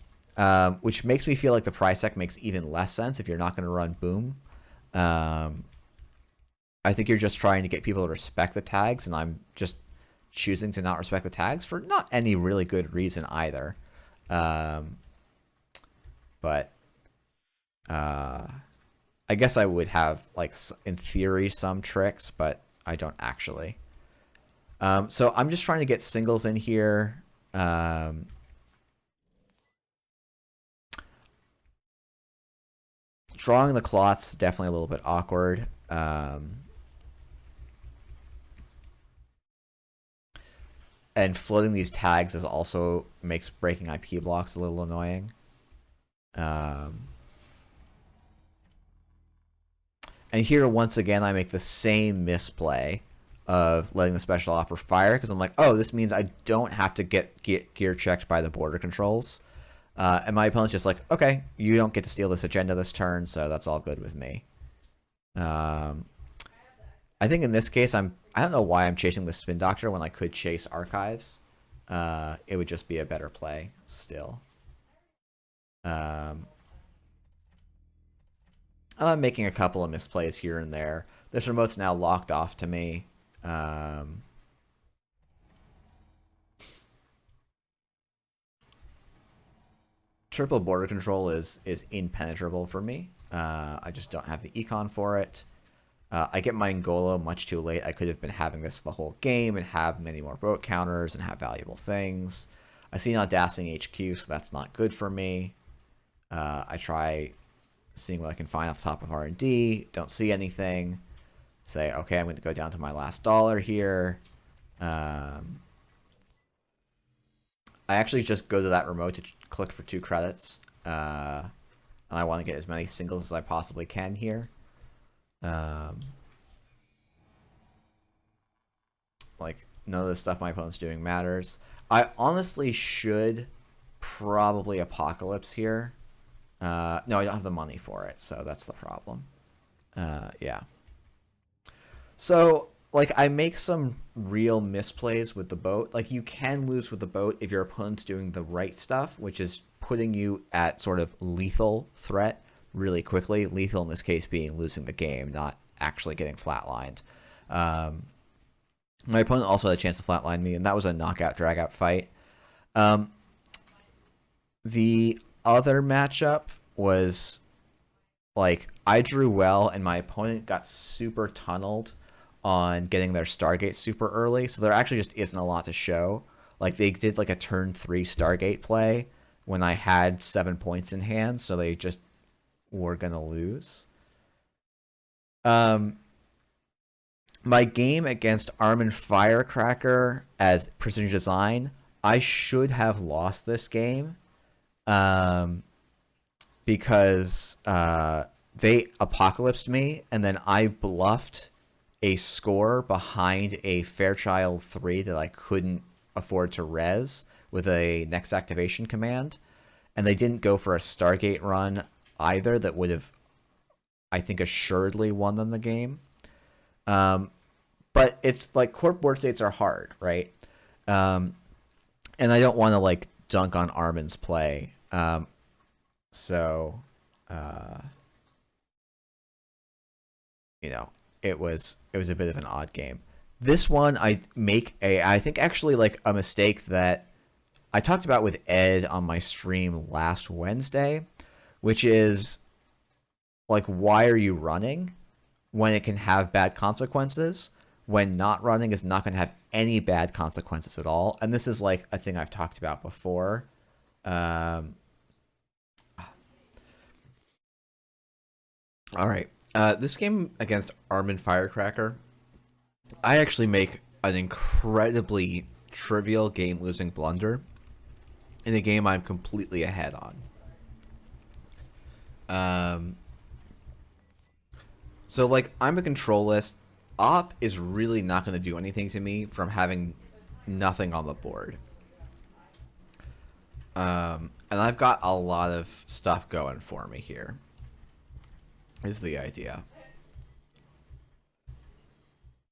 which makes me feel like the Prysec makes even less sense if you're not going to run boom. I think you're just trying to get people to respect the tags, and I'm just choosing to not respect the tags for not any really good reason either. But I guess I would have, like, in theory, some tricks, but I don't actually. So I'm just trying to get singles in here. Drawing the cloth's definitely a little bit awkward. And floating these tags is also makes breaking IP blocks a little annoying. And here, once again, I make the same misplay of letting the special offer fire, because I'm like, oh, this means I don't have to get gear checked by the border controls. And my opponent's just like, okay, you don't get to steal this agenda this turn, so that's all good with me. I think in this case, I don't know why I'm chasing the Spin Doctor when I could chase Archives. It would just be a better play still. I'm making a couple of misplays here and there. This remote's now locked off to me. Triple border control is impenetrable for me. I just don't have the econ for it. I get my Ngolo much too late. I could have been having this the whole game and have many more boat counters and have valuable things. I see an Audacity HQ, so that's not good for me. I try seeing what I can find off the top of R&D. Don't see anything. Say, okay, I'm going to go down to my last dollar here. I actually just go to that remote to click for 2 credits. And I want to get as many singles as I possibly can here. Like, none of the stuff my opponent's doing matters. I honestly should probably Apocalypse here. No, I don't have the money for it, so that's the problem. Yeah. So, like, I make some real misplays with the boat. Like, you can lose with the boat if your opponent's doing the right stuff, which is putting you at sort of lethal threat really quickly. Lethal in this case being losing the game, not actually getting flatlined. My opponent also had a chance to flatline me, and that was a knockout drag-out fight. The other matchup was, like, I drew well, and my opponent got super tunneled on getting their Stargate super early, so there actually just isn't a lot to show. Like, they did, like, a turn 3 Stargate play when I had 7 points in hand, so they just were gonna lose. My game against Armin Firecracker as Precision Design, I should have lost this game. Because they apocalypsed me, and then I bluffed a score behind a Fairchild 3 that I couldn't afford to res with a next activation command. And they didn't go for a Stargate run either that would have, I think, assuredly won them the game. But it's like, court board states are hard, right? And I don't want to, like, dunk on Armin's play. So, you know, it was a bit of an odd game. This one, I think actually, like, a mistake that I talked about with Ed on my stream last Wednesday, which is like, why are you running when it can have bad consequences? When not running is not going to have any bad consequences at all. And this is like a thing I've talked about before. All right. This game against Armin Firecracker, I actually make an incredibly trivial game-losing blunder in a game I'm completely ahead on. So, like, I'm a control list. Op is really not going to do anything to me from having nothing on the board. And I've got a lot of stuff going for me here, is the idea.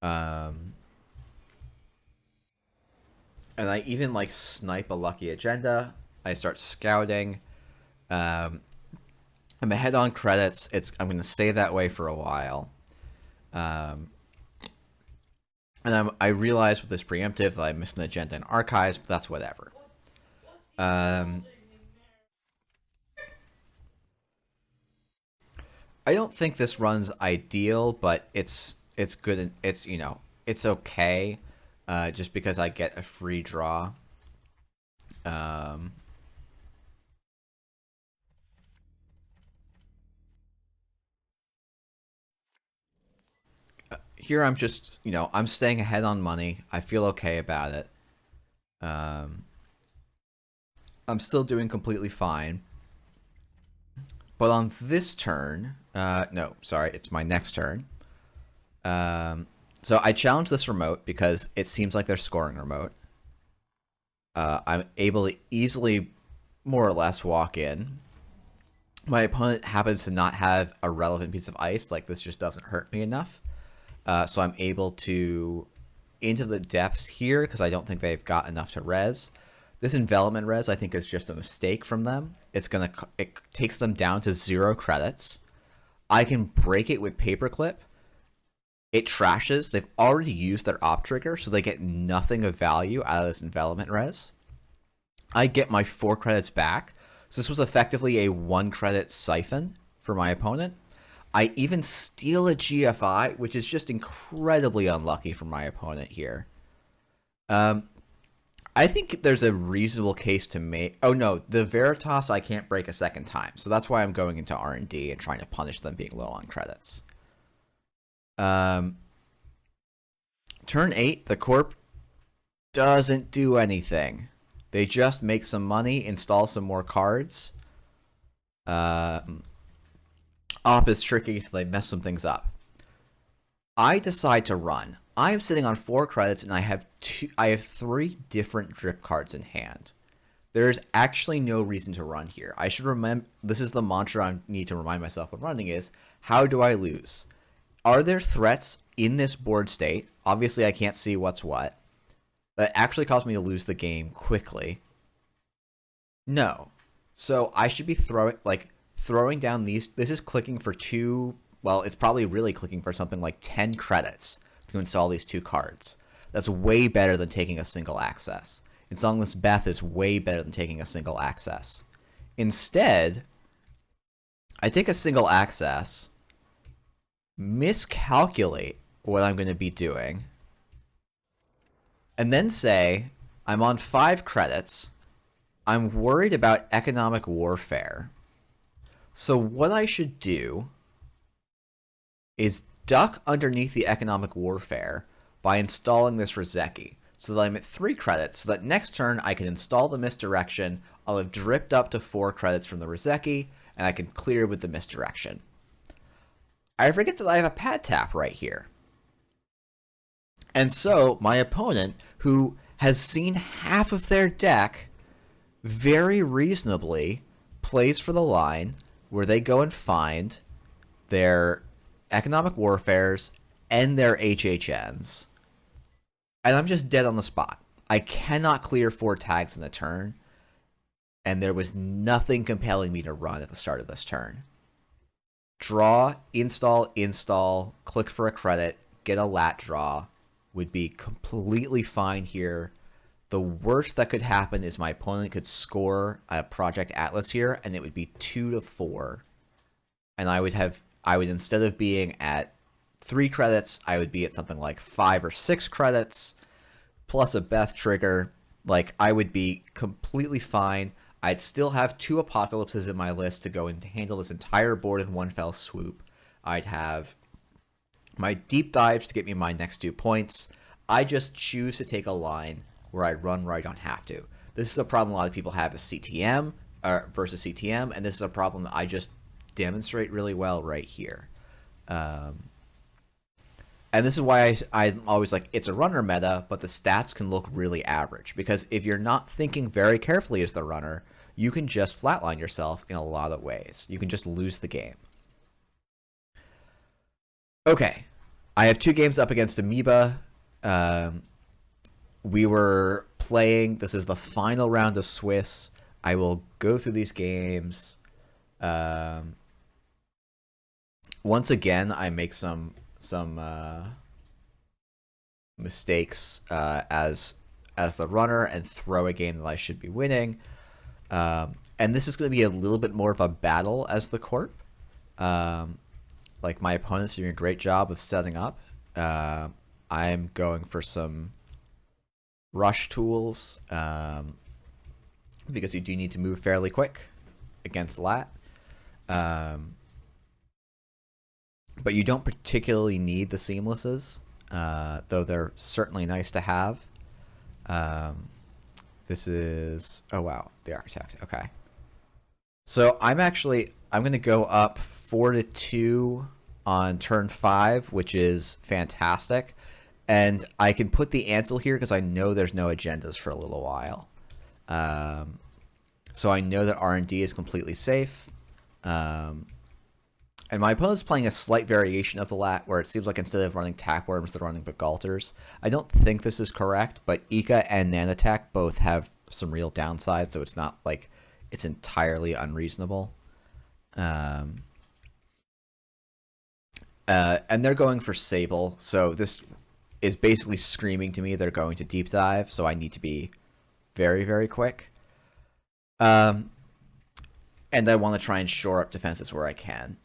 And I even, like, snipe a lucky agenda. I start scouting. I'm ahead on credits. I'm going to stay that way for a while. And I realize with this preemptive that I missed an agenda in archives, but that's whatever. I don't think this run's ideal, but it's good and it's it's okay. Just because I get a free draw. Here I'm just, I'm staying ahead on money. I feel okay about it. I'm still doing completely fine. But on this turn, no, sorry, it's my next turn. So I challenge this remote because it seems like they're scoring remote. I'm able to easily, more or less, walk in. My opponent happens to not have a relevant piece of ice, like this just doesn't hurt me enough. So I'm able to into the depths here because I don't think they've got enough to res. This envelopment res I think is just a mistake from them. It takes them down to 0 credits. I can break it with paperclip. It trashes. They've already used their op trigger, so they get nothing of value out of this envelopment res. I get my 4 credits back. So this was effectively a 1 credit siphon for my opponent. I even steal a GFI, which is just incredibly unlucky for my opponent here. I think there's a reasonable case to make. Oh no, the Veritas I can't break a second time, so that's why I'm going into R&D and trying to punish them being low on credits. Turn 8, the Corp doesn't do anything. They just make some money, install some more cards. Op is tricky, so they mess some things up. I decide to run. I'm sitting on 4 credits, and I have 3 different drip cards in hand. There's actually no reason to run here. I should remember, this is the mantra I need to remind myself when running is, how do I lose? Are there threats in this board state? Obviously, I can't see what's what. That actually caused me to lose the game quickly. No. So I should be throwing down these. This is clicking for 2. Well, it's probably really clicking for something like 10 credits to install these 2 cards. That's way better than taking a single access. Installing this Beth is way better than taking a single access. Instead, I take a single access, miscalculate what I'm going to be doing, and then say, I'm on 5 credits. I'm worried about economic warfare. So what I should do is duck underneath the economic warfare by installing this Rozeki, so that I'm at 3 credits, so that next turn I can install the misdirection, I'll have dripped up to 4 credits from the Rozeki, and I can clear with the misdirection. I forget that I have a pad tap right here. And so my opponent, who has seen half of their deck, very reasonably plays for the line where they go and find their economic warfares and their HHNs. And I'm just dead on the spot. I cannot clear 4 tags in a turn, and there was nothing compelling me to run at the start of this turn. Draw, install, click for a credit, get a lat draw would be completely fine here. The worst that could happen is my opponent could score a Project Atlas here, and it would be 2-4. And I would instead of being at 3 credits, I would be at something like 5 or 6 credits, plus a Beth trigger. Like, I would be completely fine. I'd still have 2 Apocalypses in my list to go and handle this entire board in one fell swoop. I'd have my deep dives to get me my next 2 points. I just choose to take a line where I run where I don't have to. This is a problem a lot of people have as CTM versus CTM, and this is a problem that I just demonstrate really well right here. And this is why I'm always like, it's a runner meta, but the stats can look really average. Because if you're not thinking very carefully as the runner, you can just flatline yourself in a lot of ways. You can just lose the game. Okay, I have 2 games up against Amoeba. We were playing, this is the final round of Swiss. I will go through these games. Once again, I make some mistakes as the runner and throw a game that I should be winning. And this is going to be a little bit more of a battle as the corp. Like, my opponent's doing a great job of setting up. I'm going for some rush tools because you do need to move fairly quick against Lat. But you don't particularly need the seamlesses, though they're certainly nice to have. This is, oh wow, the Architect, okay. So I'm going to go up 4-2 on turn 5, which is fantastic. And I can put the Ansel here because I know there's no agendas for a little while. So I know that R&D is completely safe. And my opponent's playing a slight variation of the Lat, where it seems like instead of running Tackworms, they're running Begalters. I don't think this is correct, but Ika and Nanatak both have some real downsides, so it's not like it's entirely unreasonable. And they're going for Sable, so this is basically screaming to me they're going to deep dive, so I need to be very, very quick. And I want to try and shore up defenses where I can.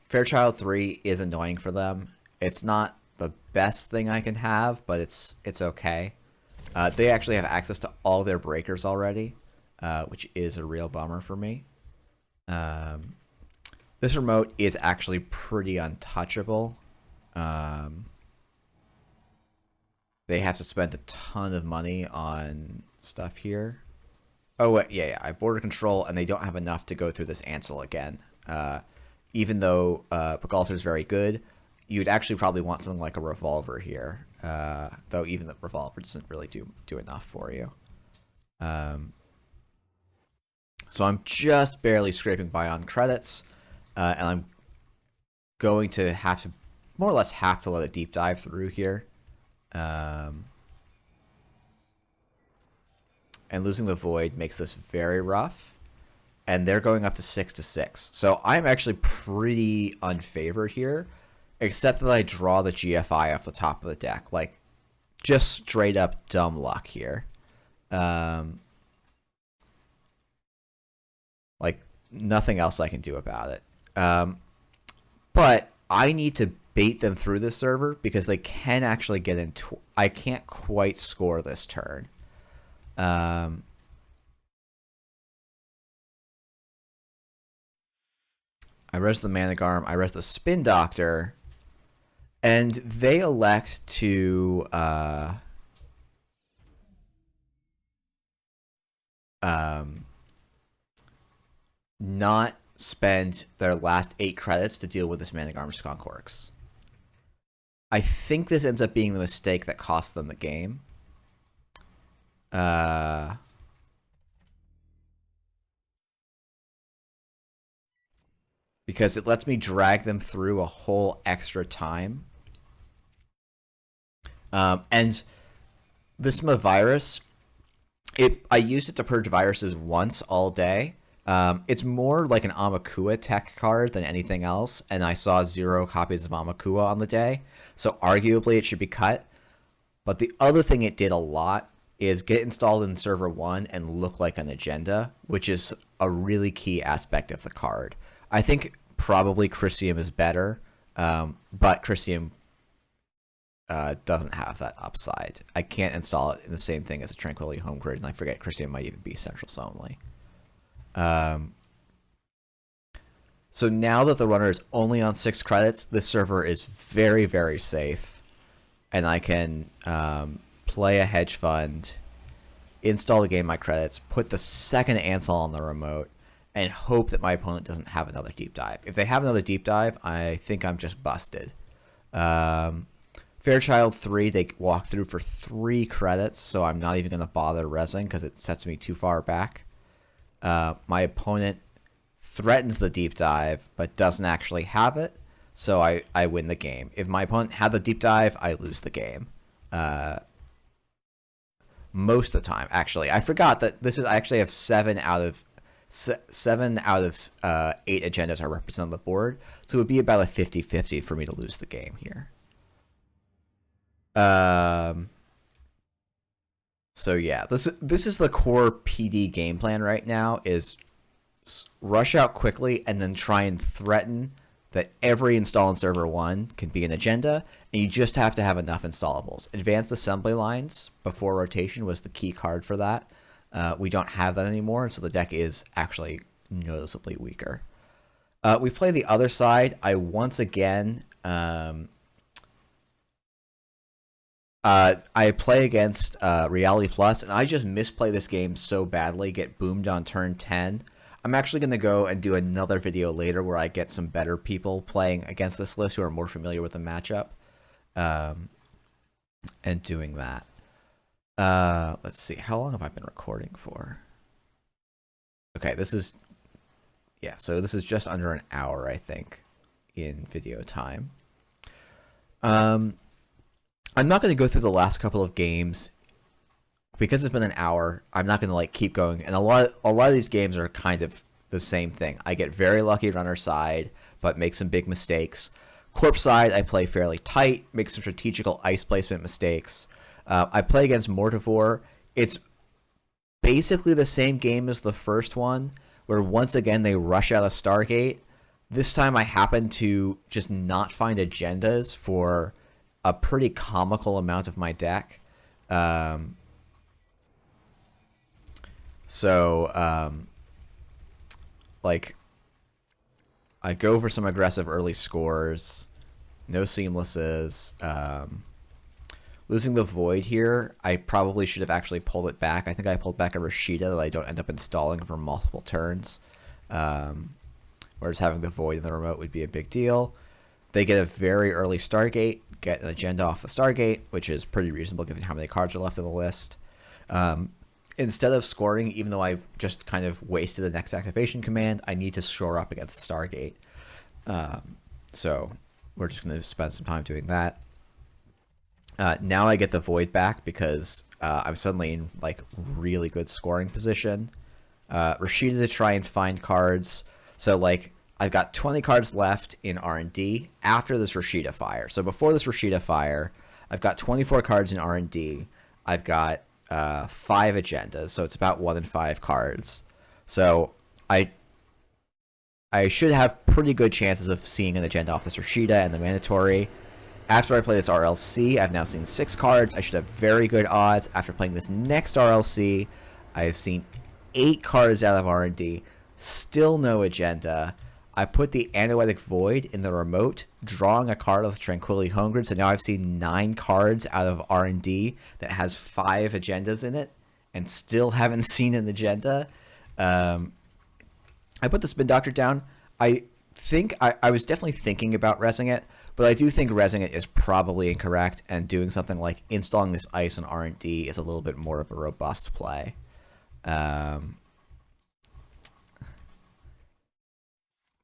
Fairchild 3 is annoying for them. It's not the best thing I can have, but it's okay. They actually have access to all their breakers already, which is a real bummer for me. This remote is actually pretty untouchable. They have to spend a ton of money on stuff here. Oh, wait, yeah, I have border control, and they don't have enough to go through this Ansel again. Even though Begalter is very good, you'd actually probably want something like a Revolver here. Though even the Revolver doesn't really do enough for you. So I'm just barely scraping by on credits, and I'm going to have to, more or less have to let a deep dive through here. And losing the Void makes this very rough. And they're going up to 6-6. So I'm actually pretty unfavored here, except that I draw the GFI off the top of the deck. Like, just straight up dumb luck here. Like, nothing else I can do about it. But I need to bait them through this server because they can actually get in. I can't quite score this turn. I res the Managarm, I res the Spin Doctor, and they elect to not spend their last 8 credits to deal with this Managarm Skunkorks. I think this ends up being the mistake that cost them the game. Because it lets me drag them through a whole extra time. And this virus, I used it to purge viruses once all day. It's more like an Amakua tech card than anything else, and I saw 0 copies of Amakua on the day, so arguably it should be cut. But the other thing it did a lot is get installed in server 1 and look like an agenda, which is a really key aspect of the card. I think probably Chrysium is better, but Chrysium doesn't have that upside. I can't install it in the same thing as a Tranquility Home Grid, and I forget Chrysium might even be Centrals only. So now that the runner is only on 6 credits, this server is very, very safe, and I can play a hedge fund, install the game my credits, put the second Ansel on the remote, and hope that my opponent doesn't have another deep dive. If they have another deep dive, I think I'm just busted. Fairchild 3, they walk through for 3 credits, so I'm not even going to bother resing because it sets me too far back. My opponent threatens the deep dive, but doesn't actually have it, so I win the game. If my opponent had the deep dive, I lose the game. Most of the time, actually. I forgot that I actually have 7 out of 8 agendas are represented on the board, so it would be about a 50-50 for me to lose the game here. So yeah, this is the core PD game plan right now, is rush out quickly and then try and threaten that every install in server 1 can be an agenda, and you just have to have enough installables. Advanced assembly lines before rotation was the key card for that. We don't have that anymore, and so the deck is actually noticeably weaker. We play the other side. I once again I play against Reality Plus, and I just misplay this game so badly, get boomed on turn 10. I'm actually going to go and do another video later where I get some better people playing against this list who are more familiar with the matchup, and doing that. Let's see, how long have I been recording for? Okay, so this is just under an hour, I think, in video time. I'm not going to go through the last couple of games because it's been an hour. I'm not going to keep going, and a lot of these games are kind of the same thing. I get very lucky runner side, but make some big mistakes. Corpse side, I play fairly tight, make some strategical ice placement mistakes. I play against Mortivore. It's basically the same game as the first one, where once again they rush out of Stargate. This time I happen to just not find agendas for a pretty comical amount of my deck. I go for some aggressive early scores, no seamlesses. Losing the Void here, I probably should have actually pulled it back. I think I pulled back a Rashida that I don't end up installing for multiple turns. Whereas having the Void in the remote would be a big deal. They get a very early Stargate, get an agenda off the Stargate, which is pretty reasonable given how many cards are left on the list. Instead of scoring, even though I just kind of wasted the next activation command, I need to shore up against the Stargate. So we're just going to spend some time doing that. Now I get the Void back because I'm suddenly in really good scoring position. Rashida to try and find cards. So I've got 20 cards left in R&D after this Rashida fire. So before this Rashida fire, I've got 24 cards in R&D. I've got 5 agendas, so it's about 1 in 5 cards. So I should have pretty good chances of seeing an agenda off this Rashida and the Mandatory. After I play this RLC, I've now seen 6 cards. I should have very good odds. After playing this next RLC, I have seen 8 cards out of R&D. Still no agenda. I put the Anoetic Void in the remote, drawing a card of the Tranquility Home Grid, so now I've seen 9 cards out of R&D that has 5 agendas in it, and still haven't seen an agenda. I put the Spin Doctor down. I think I was definitely thinking about resing it, but I do think resing it is probably incorrect, and doing something like installing this ice on R&D is a little bit more of a robust play.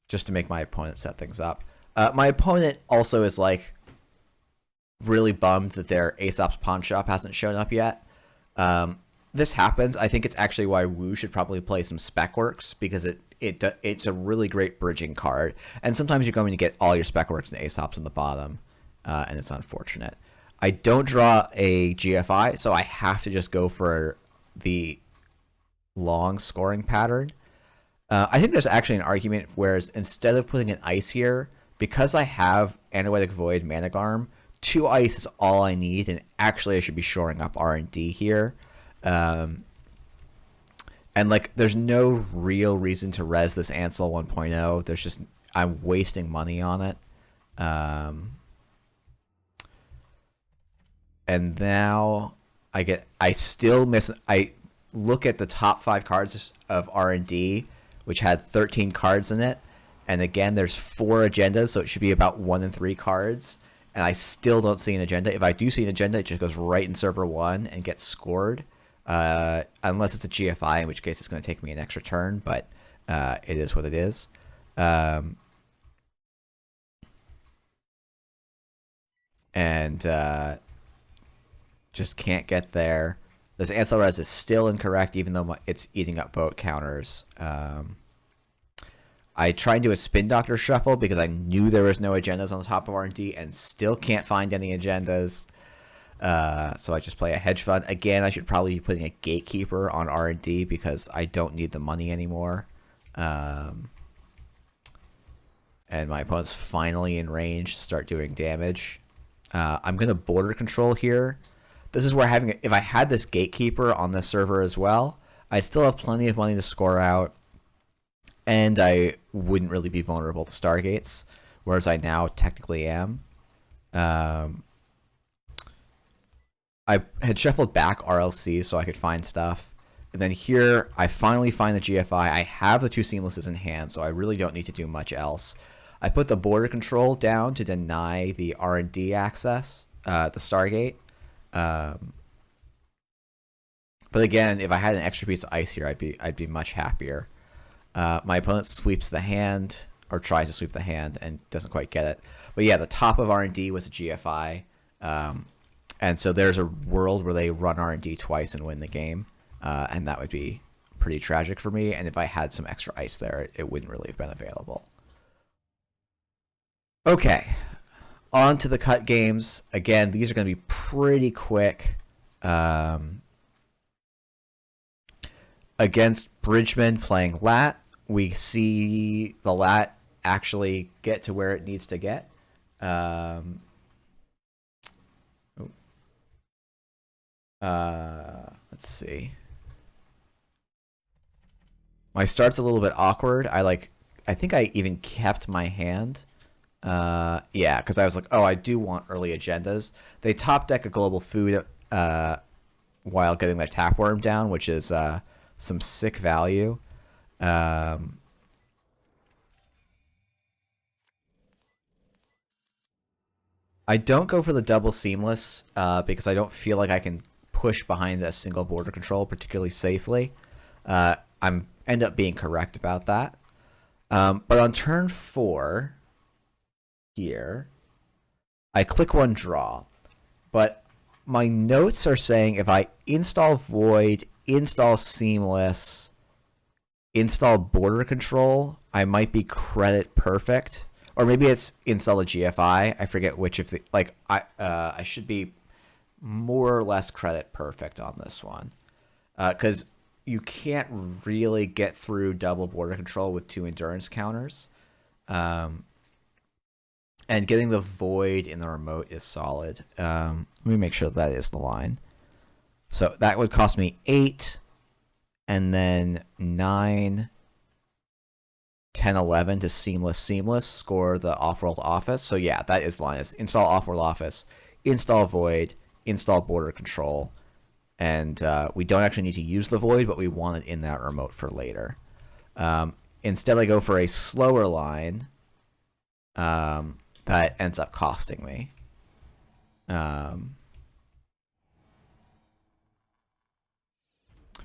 Just to make my opponent set things up. My opponent also is really bummed that their Aesop's Pawn Shop hasn't shown up yet. This happens. I think it's actually why Wu should probably play some Spec Works, because it's a really great bridging card. And sometimes you're going to get all your Spec Works and Aesop's on the bottom, and it's unfortunate. I don't draw a GFI, so I have to just go for the long scoring pattern. I think there's actually an argument whereas instead of putting an ice here, because I have Anoetic Void, Managarm, 2 ice is all I need, and actually I should be shoring up R&D here. And like, there's no real reason to res this Ansel 1.0. There's just, I'm wasting money on it. And now I still miss, I look at the top 5 cards of R&D, which had 13 cards in it. And again, there's 4 agendas, so it should be about 1 in 3 cards. And I still don't see an agenda. If I do see an agenda, it just goes right in server 1 and gets scored. Unless it's a GFI, in which case it's going to take me an extra turn, but it is what it is. Just can't get there. This Ansel res is still incorrect, even though it's eating up boat counters. I tried to do a Spin Doctor shuffle because I knew there was no agendas on the top of R&D and still can't find any agendas. So I just play a hedge fund. Again, I should probably be putting a gatekeeper on R&D because I don't need the money anymore. And my opponent's finally in range to start doing damage. I'm going to border control here. This is where if I had this gatekeeper on this server as well, I'd still have plenty of money to score out. And I wouldn't really be vulnerable to Stargates, whereas I now technically am. I had shuffled back RLC so I could find stuff. And then here, I finally find the GFI. I have the 2 Seamlesses in hand, so I really don't need to do much else. I put the border control down to deny the R&D access, the Stargate. But again, if I had an extra piece of ice here, I'd be much happier. My opponent sweeps the hand, or tries to sweep the hand, and doesn't quite get it. But yeah, the top of R&D was a GFI. And so there's a world where they run R&D twice and win the game. And that would be pretty tragic for me. And if I had some extra ice there, it wouldn't really have been available. Okay, on to the cut games. Again, these are going to be pretty quick. Against Bridgman playing Lat, we see the Lat actually get to where it needs to get. Let's see. My start's a little bit awkward. I think I even kept my hand. Yeah, because I was like, oh, I do want early agendas. They top deck a global food while getting their Tapworm down, which is some sick value. I don't go for the double seamless because I don't feel like I can push behind a single border control particularly safely. I'm end up being correct about that. But on turn 4 here, I click 1 draw. But my notes are saying if I install Void, install Seamless, install Border Control, I might be credit perfect. Or maybe it's install a GFI. I forget which of the... I should be more or less credit perfect on this one. Because you can't really get through double Border Control with 2 endurance counters. And getting the Void in the remote is solid. Let me make sure that is the line. So that would cost me 8, and then 9, 10, 11 to Seamless, score the Off-World Office. So yeah, that is the line. It's install Off-World Office, install Void, install Border Control, and we don't actually need to use the Void, but we want it in that remote for later. Instead, I go for a slower line that ends up costing me.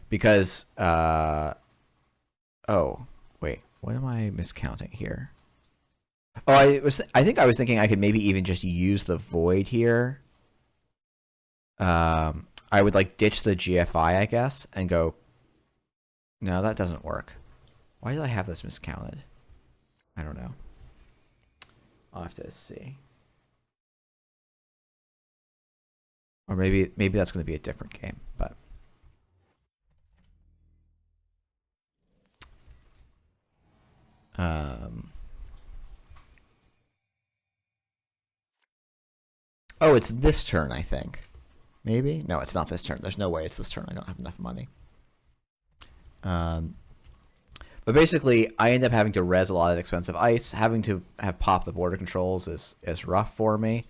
Because, oh, wait, what am I miscounting here? Oh, I think I was thinking I could maybe even just use the Void here. I would like ditch the GFI, I guess, and go, no, that doesn't work. Why did I have this miscounted? I don't know. I'll have to see. Or maybe that's going to be a different game, but oh, it's this turn, I think. Maybe? No, it's not this turn. There's no way it's this turn. I don't have enough money. But basically, I end up having to res a lot of expensive ice. Having to have popped the border controls is rough for me.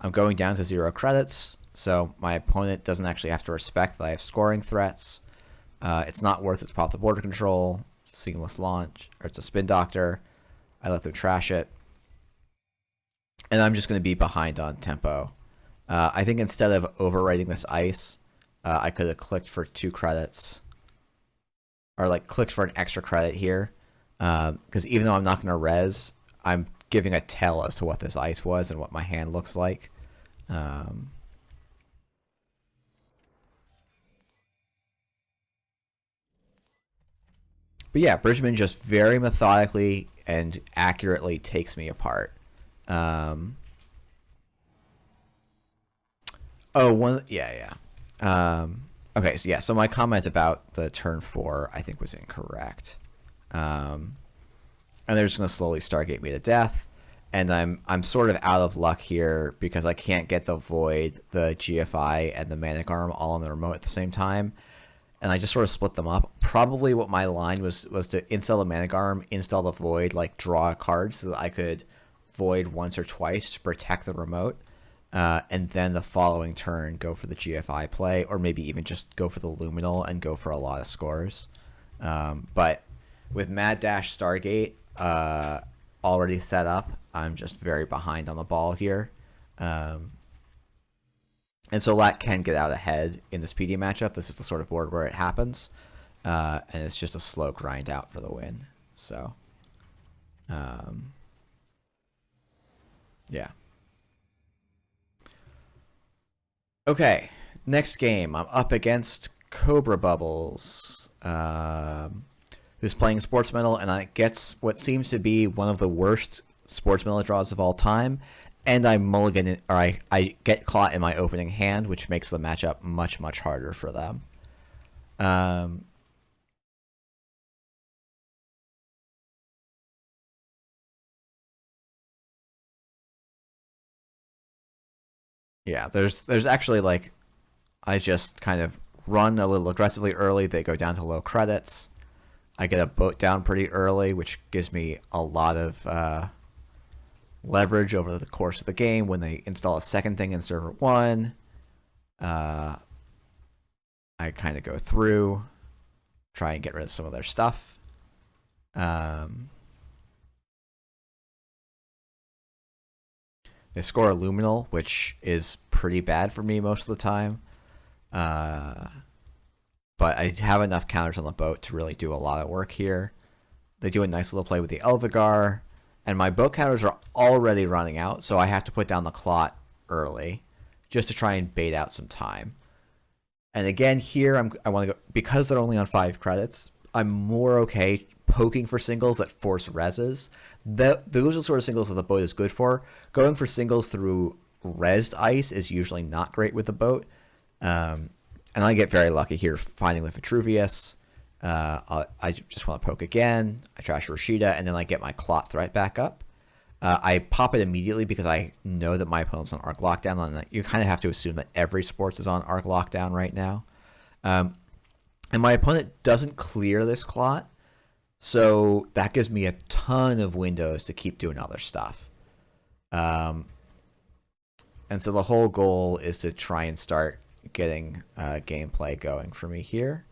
I'm going down to 0 credits, so my opponent doesn't actually have to respect that I have scoring threats. It's not worth it to pop the border control. It's a seamless launch, or it's a spin doctor. I let them trash it. And I'm just going to be behind on tempo. I think instead of overwriting this ice, I could have clicked for 2 credits. Or like clicked for an extra credit here. Because even though I'm not going to res, I'm giving a tell as to what this ice was and what my hand looks like. But yeah, Bridgman just very methodically and accurately takes me apart. Okay, so yeah, so my comment about the turn 4, I think, was incorrect. And they're just going to slowly Stargate me to death. And I'm sort of out of luck here because I can't get the Void, the GFI, and the Manic Arm all on the remote at the same time. And I just sort of split them up. Probably what my line was to install the Manic Arm, install the Void, like draw a card so that I could Void once or twice to protect the remote. And then the following turn go for the GFI play, or maybe even just go for the Luminal and go for a lot of scores. But with Mad Dash Stargate already set up, I'm just very behind on the ball here. And so that can get out ahead in this PD matchup. This is the sort of board where it happens. And it's just a slow grind out for the win. So, yeah. Okay, next game. I'm up against Cobra Bubbles, who's playing Sports Metal, and I gets what seems to be one of the worst Sports Metal draws of all time. And I mulligan, or I get caught in my opening hand, which makes the matchup much, much harder for them. Yeah, there's actually like, I just kind of run a little aggressively early. They go down to low credits. I get a boat down pretty early, which gives me a lot of leverage over the course of the game. When they install a second thing in server 1, I kind of go through, try and get rid of some of their stuff. They score a Luminal, which is pretty bad for me most of the time. But I have enough counters on the boat to really do a lot of work here. They do a nice little play with the Elvigar, and my boat counters are already running out, so I have to put down the Clot early just to try and bait out some time. And again, here I want to go, because they're only on 5 credits, I'm more okay poking for singles that force reses. Those are the sort of singles that the boat is good for. Going for singles through resed ice is usually not great with the boat. And I get very lucky here finding the Vitruvius. I just want to poke again. I trash Rashida, and then I get my Clot threat back up. I pop it immediately because I know that my opponent's on Arc Lockdown, and you kind of have to assume that every sports is on Arc Lockdown right now. And my opponent doesn't clear this Clot, so that gives me a ton of windows to keep doing other stuff. And so the whole goal is to try and start getting gameplay going for me here.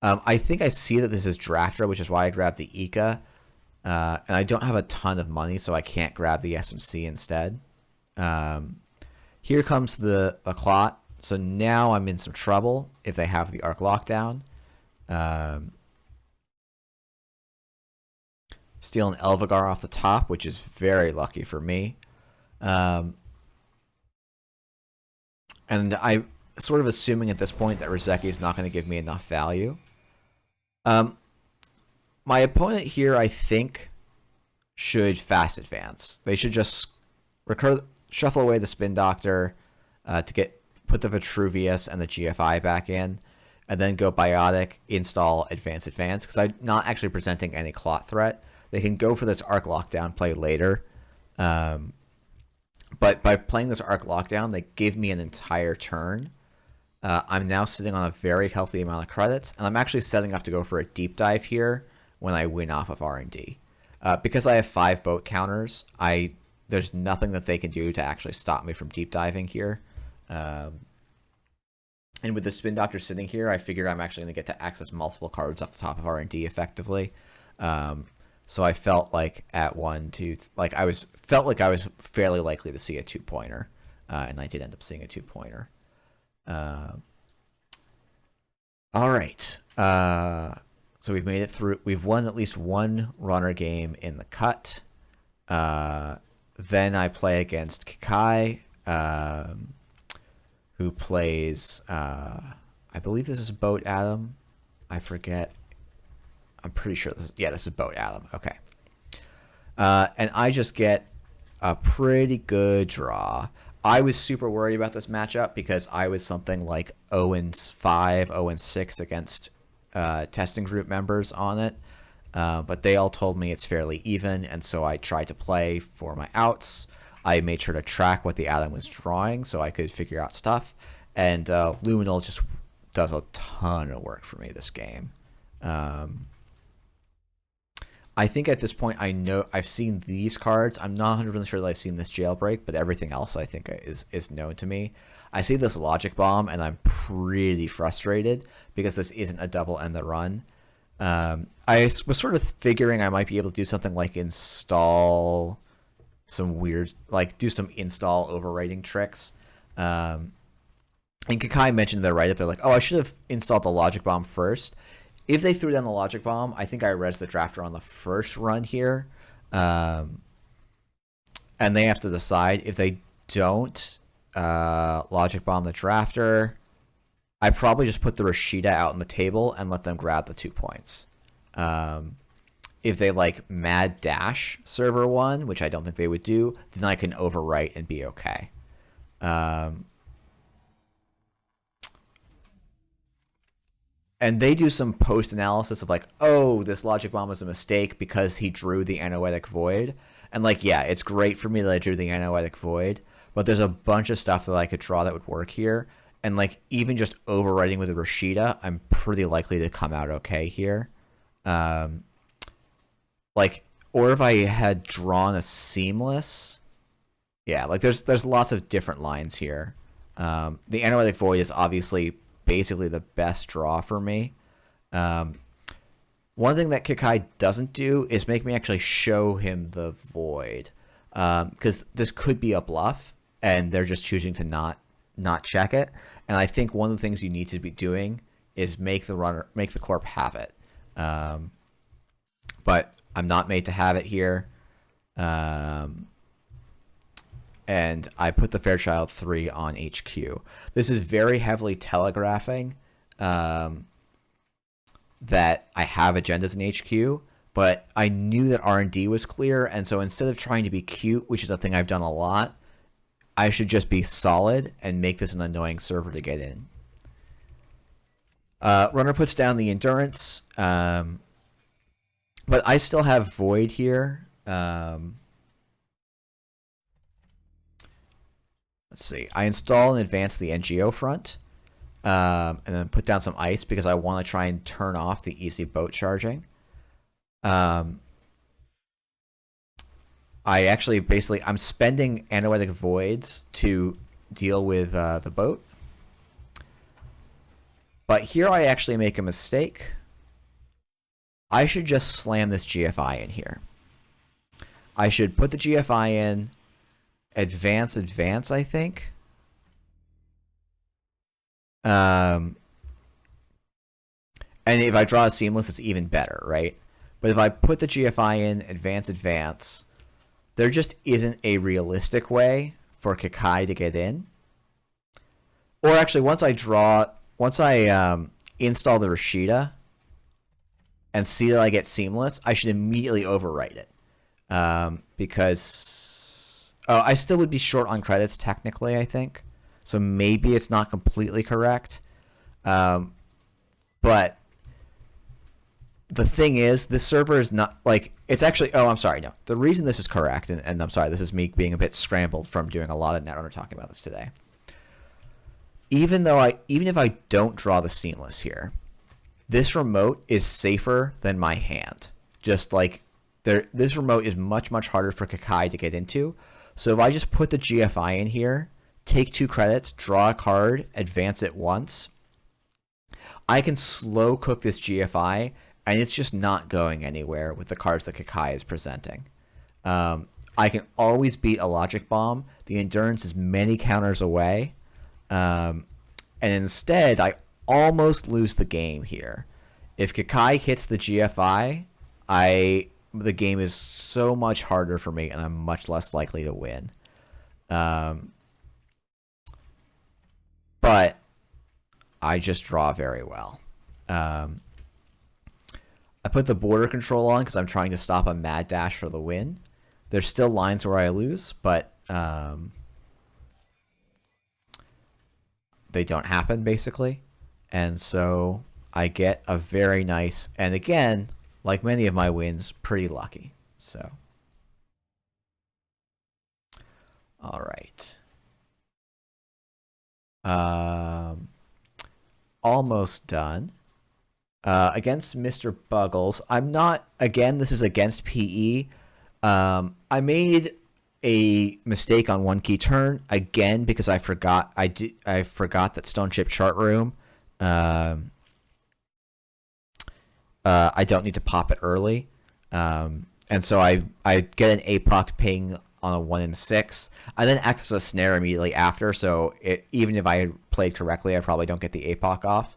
I think I see that this is Drafter, which is why I grabbed the Ika. And I don't have a ton of money, so I can't grab the SMC instead. Here comes the Clot. So now I'm in some trouble if they have the Arc Lockdown. Steal an Elvigar off the top, which is very lucky for me. And I'm sort of assuming at this point that Rizeki is not going to give me enough value. My opponent here, I think, should fast advance. They should just shuffle away the Spin Doctor to put the Vitruvius and the GFI back in, and then go Biotic, install Advance, because I'm not actually presenting any clot threat. They can go for this Arc Lockdown play later. But by playing this Arc Lockdown, they give me an entire turn. I'm now sitting on a very healthy amount of credits, and I'm actually setting up to go for a deep dive here when I win off of R&D. Because I have 5 boat counters, there's nothing that they can do to actually stop me from deep diving here. And with the Spin Doctor sitting here, I figured I'm actually going to get to access multiple cards off the top of R&D effectively. So I felt like at felt like I was fairly likely to see a 2-pointer, and I did end up seeing a 2-pointer. All right. So we've made it through. We've won at least one runner game in the cut. Then I play against Kakai, who plays, I believe this is Boat Adam. I forget. I'm pretty sure this is Boat Adam. Okay. And I just get a pretty good draw. I was super worried about this matchup because I was something like 0-5, 0-6 against testing group members on it. But they all told me it's fairly even, and so I tried to play for my outs. I made sure to track what the Adam was drawing so I could figure out stuff. And Luminal just does a ton of work for me this game. I think at this point I know I've seen these cards. I'm not 100% sure that I've seen this Jailbreak, but everything else I think is known to me. I see this Logic Bomb, and I'm pretty frustrated because this isn't a double end the run. I was sort of figuring I might be able to do something like install some weird, like do some install overwriting tricks. And Kakai mentioned in their write-up, they're like, oh, I should have installed the Logic Bomb first. If they threw down the Logic Bomb, I think I res the drafter on the first run here. And they have to decide. If they don't Logic Bomb the drafter, I probably just put the Rashida out on the table and let them grab the 2 points. If they like Mad Dash server 1, which I don't think they would do, then I can overwrite and be okay. And they do some post-analysis of like, oh, this Logic Bomb was a mistake because he drew the Anoetic Void. And like, yeah, it's great for me that I drew the Anoetic Void, but there's a bunch of stuff that I could draw that would work here. And like, even just overwriting with a Rashida, I'm pretty likely to come out okay here. Like, or if I had drawn a Seamless, yeah, like there's lots of different lines here. The Anoetic Void is obviously basically the best draw for me. One thing that Kakai doesn't do is make me actually show him the Void, because this could be a bluff and they're just choosing to not check it. And I think one of the things you need to be doing is make the corp have it. But I'm not made to have it here. And I put the Fairchild 3 on HQ. This is very heavily telegraphing that I have agendas in HQ, but I knew that R&D was clear, and so instead of trying to be cute, which is a thing I've done a lot, I should just be solid and make this an annoying server to get in. Runner puts down the Endurance, but I still have Void here. Let's see. I install and advance the NGO front, and then put down some ice because I want to try and turn off the easy boat charging. I actually I'm spending Anoetic Voids to deal with the boat. But here I actually make a mistake. I should just slam this GFI in here. I should put the GFI in, advance, I think. And if I draw a Seamless, it's even better, right? But if I put the GFI in, advance, there just isn't a realistic way for Kakai to get in. Or actually, once I install the Rashida and see that I get Seamless, I should immediately overwrite it. Because I still would be short on credits technically, I think. so maybe it's not completely correct. But the thing is, this server is not like it's actually. Oh, I'm sorry. No, the reason this is correct, and I'm sorry, this is me being a bit scrambled from doing a lot of Netrunner talking about this today. Even if I don't draw the seamless here, this remote is safer than my hand. Just like this remote is much harder for Kakai to get into. So if I just put the GFI in here, take 2 credits, draw a card, advance it once, I can slow cook this GFI, and it's just not going anywhere with the cards that Kakai is presenting. I can always beat a Logic Bomb. The Endurance is many counters away. And instead, I almost lose the game here. If Kakai hits the GFI, the game is so much harder for me, and I'm much less likely to win. But I just draw very well. I put the border control on because I'm trying to stop a mad dash for the win. There's still lines where I lose, but they don't happen, basically. And so I get a very nice, and again, like many of my wins, pretty lucky. So, all right. Almost done. Against Mr. Buggles, I'm not, again, this is against PE. I made a mistake on 1 key turn, again, because I forgot that Stone Chip Chart Room, I don't need to pop it early. And so I get an APOC ping on a 1 in 6. I then act as a snare immediately after, so even if I had played correctly, I probably don't get the APOC off.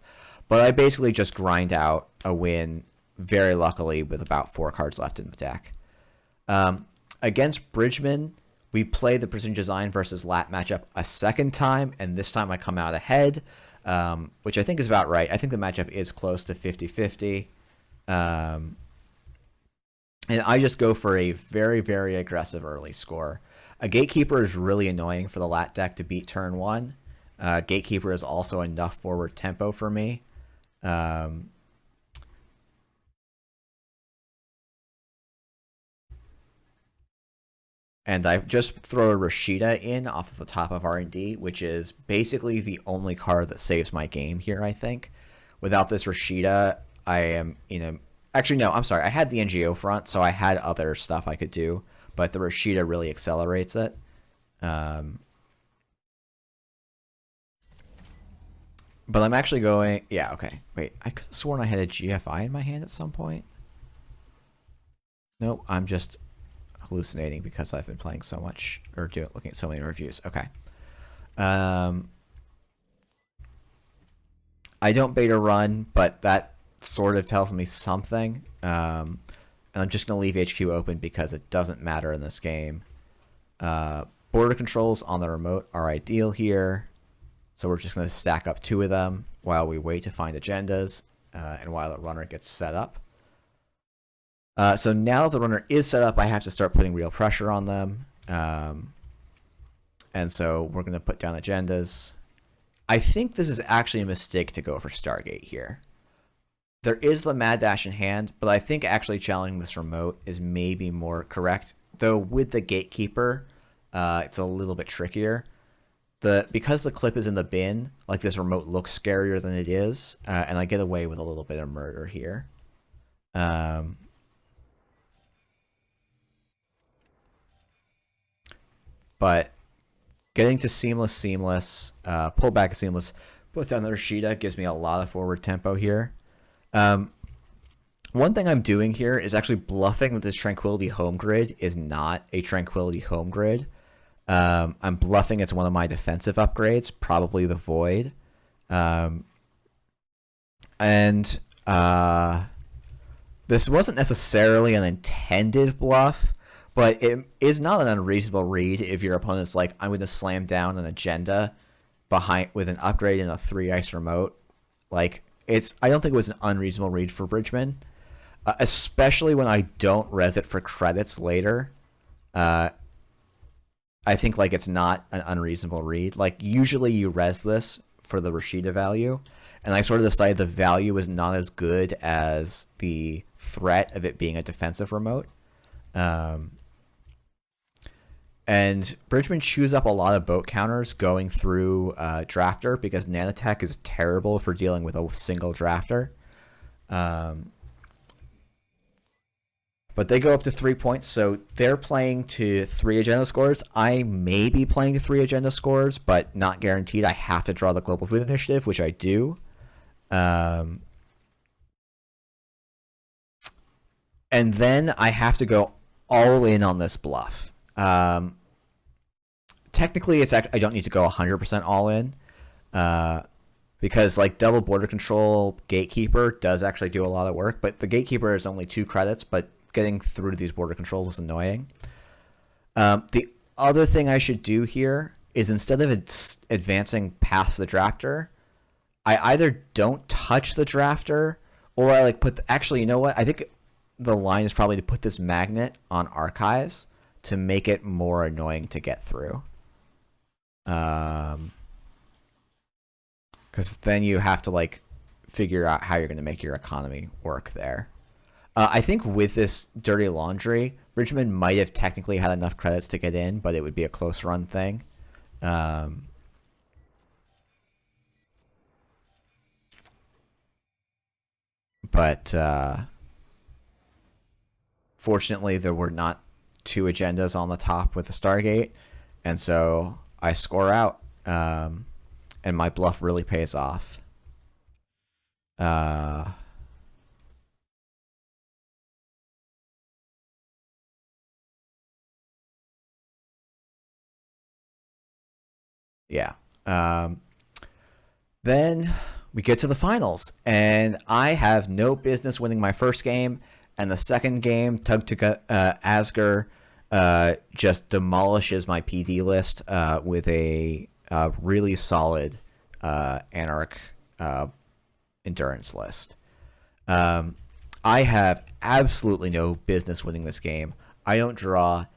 But I basically just grind out a win, very luckily, with about 4 cards left in the deck. Against Bridgman, we play the Precision Design versus Lat matchup a second time, and this time I come out ahead, which I think is about right. I think the matchup is close to 50-50. And I just go for a very, very aggressive early score. A Gatekeeper is really annoying for the Lat deck to beat turn 1. Gatekeeper is also enough forward tempo for me. And I just throw a Rashida in off of the top of R&D, which is basically the only card that saves my game here, I think. Without this Rashida, I am, actually, no, I'm sorry. I had the NGO front, so I had other stuff I could do, but the Rashida really accelerates it. But I'm actually going, yeah, okay. Wait, I could have sworn I had a GFI in my hand at some point. Nope, I'm just hallucinating because I've been playing so much, or looking at so many reviews. Okay. I don't beta run, but that sort of tells me something. And I'm just going to leave HQ open because it doesn't matter in this game. Border controls on the remote are ideal here. So we're just going to stack up 2 of them while we wait to find agendas and while the runner gets set up. So now the runner is set up, I have to start putting real pressure on them. And so we're going to put down agendas. I think this is actually a mistake to go for Stargate here. There is the Mad Dash in hand, but I think actually challenging this remote is maybe more correct. Though with the Gatekeeper, it's a little bit trickier. Because the clip is in the bin, like this remote looks scarier than it is, and I get away with a little bit of murder here. But getting to seamless, pull back a seamless, put down the Rashida gives me a lot of forward tempo here. One thing I'm doing here is actually bluffing that this Tranquility Home Grid is not a Tranquility Home Grid. I'm bluffing it's one of my defensive upgrades, probably the Void. This wasn't necessarily an intended bluff, but it is not an unreasonable read if your opponent's like, I'm going to slam down an agenda with an upgrade and a 3 ice remote. Like, I don't think it was an unreasonable read for Bridgman, especially when I don't res it for credits later. I think like it's not an unreasonable read. Like usually you res this for the Rashida value, and I sort of decided the value is not as good as the threat of it being a defensive remote. And Bridgman chews up a lot of boat counters going through Drafter because Nanotech is terrible for dealing with a single Drafter. But they go up to 3 points, so they're playing to 3 agenda scores. I may be playing to 3 agenda scores, but not guaranteed. I have to draw the Global Food Initiative, which I do. And then I have to go all in on this bluff. Technically, I don't need to go 100% all in, because like double border control Gatekeeper does actually do a lot of work, but the Gatekeeper is only 2 credits, but getting through to these border controls is annoying. The other thing I should do here is instead of advancing past the Drafter, I either don't touch the Drafter or I like put actually, you know what? I think the line is probably to put this magnet on Archives to make it more annoying to get through. Because then you have to like figure out how you're going to make your economy work there. I think with this Dirty Laundry, Bridgman might have technically had enough credits to get in, but it would be a close run thing. But fortunately, there were not 2 agendas on the top with the Stargate, and so I score out, and my bluff really pays off. Yeah. Then we get to the finals, and I have no business winning my first game, and the second game, Asger just demolishes my PD list with a really solid Anarch endurance list. I have absolutely no business winning this game. I don't draw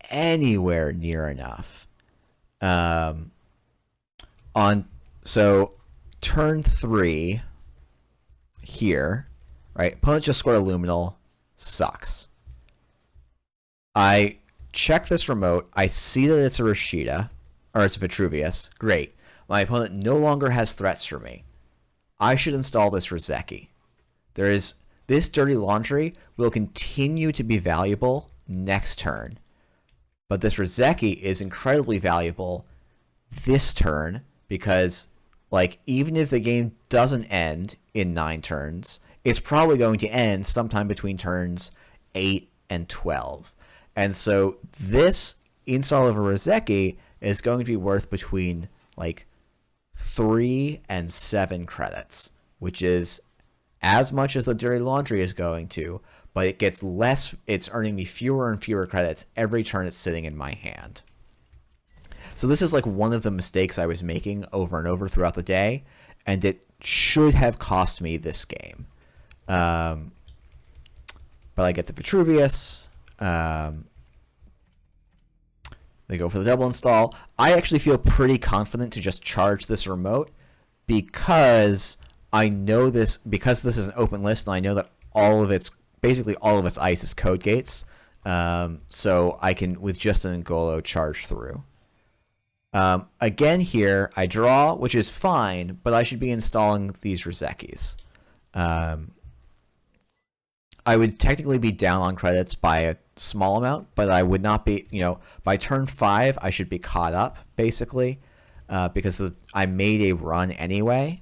anywhere near enough. So turn 3 here, right? Opponent just scored a Luminal. Sucks. I check this remote. I see that it's a Rashida, or it's a Vitruvius. Great. My opponent no longer has threats for me. I should install this Rozeki. This Dirty Laundry will continue to be valuable next turn. But this Rozeki is incredibly valuable this turn because, like, even if the game doesn't end in 9 turns, it's probably going to end sometime between turns 8 and 12. And so this install of a Rozeki is going to be worth between, like, 3 and 7 credits, which is as much as the Dirty Laundry is going to, but it gets less, it's earning me fewer and fewer credits every turn it's sitting in my hand. So this is like one of the mistakes I was making over and over throughout the day, and it should have cost me this game. But I get the Vitruvius. They go for the double install. I actually feel pretty confident to just charge this remote because I know this, because this is an open list, and I know that basically all of its ice is code gates. So I can, with just an Ngolo, charge through. Again here, I draw, which is fine, but I should be installing these Rozekis. I would technically be down on credits by a small amount, but I would not be, by turn 5, I should be caught up, basically, because I made a run anyway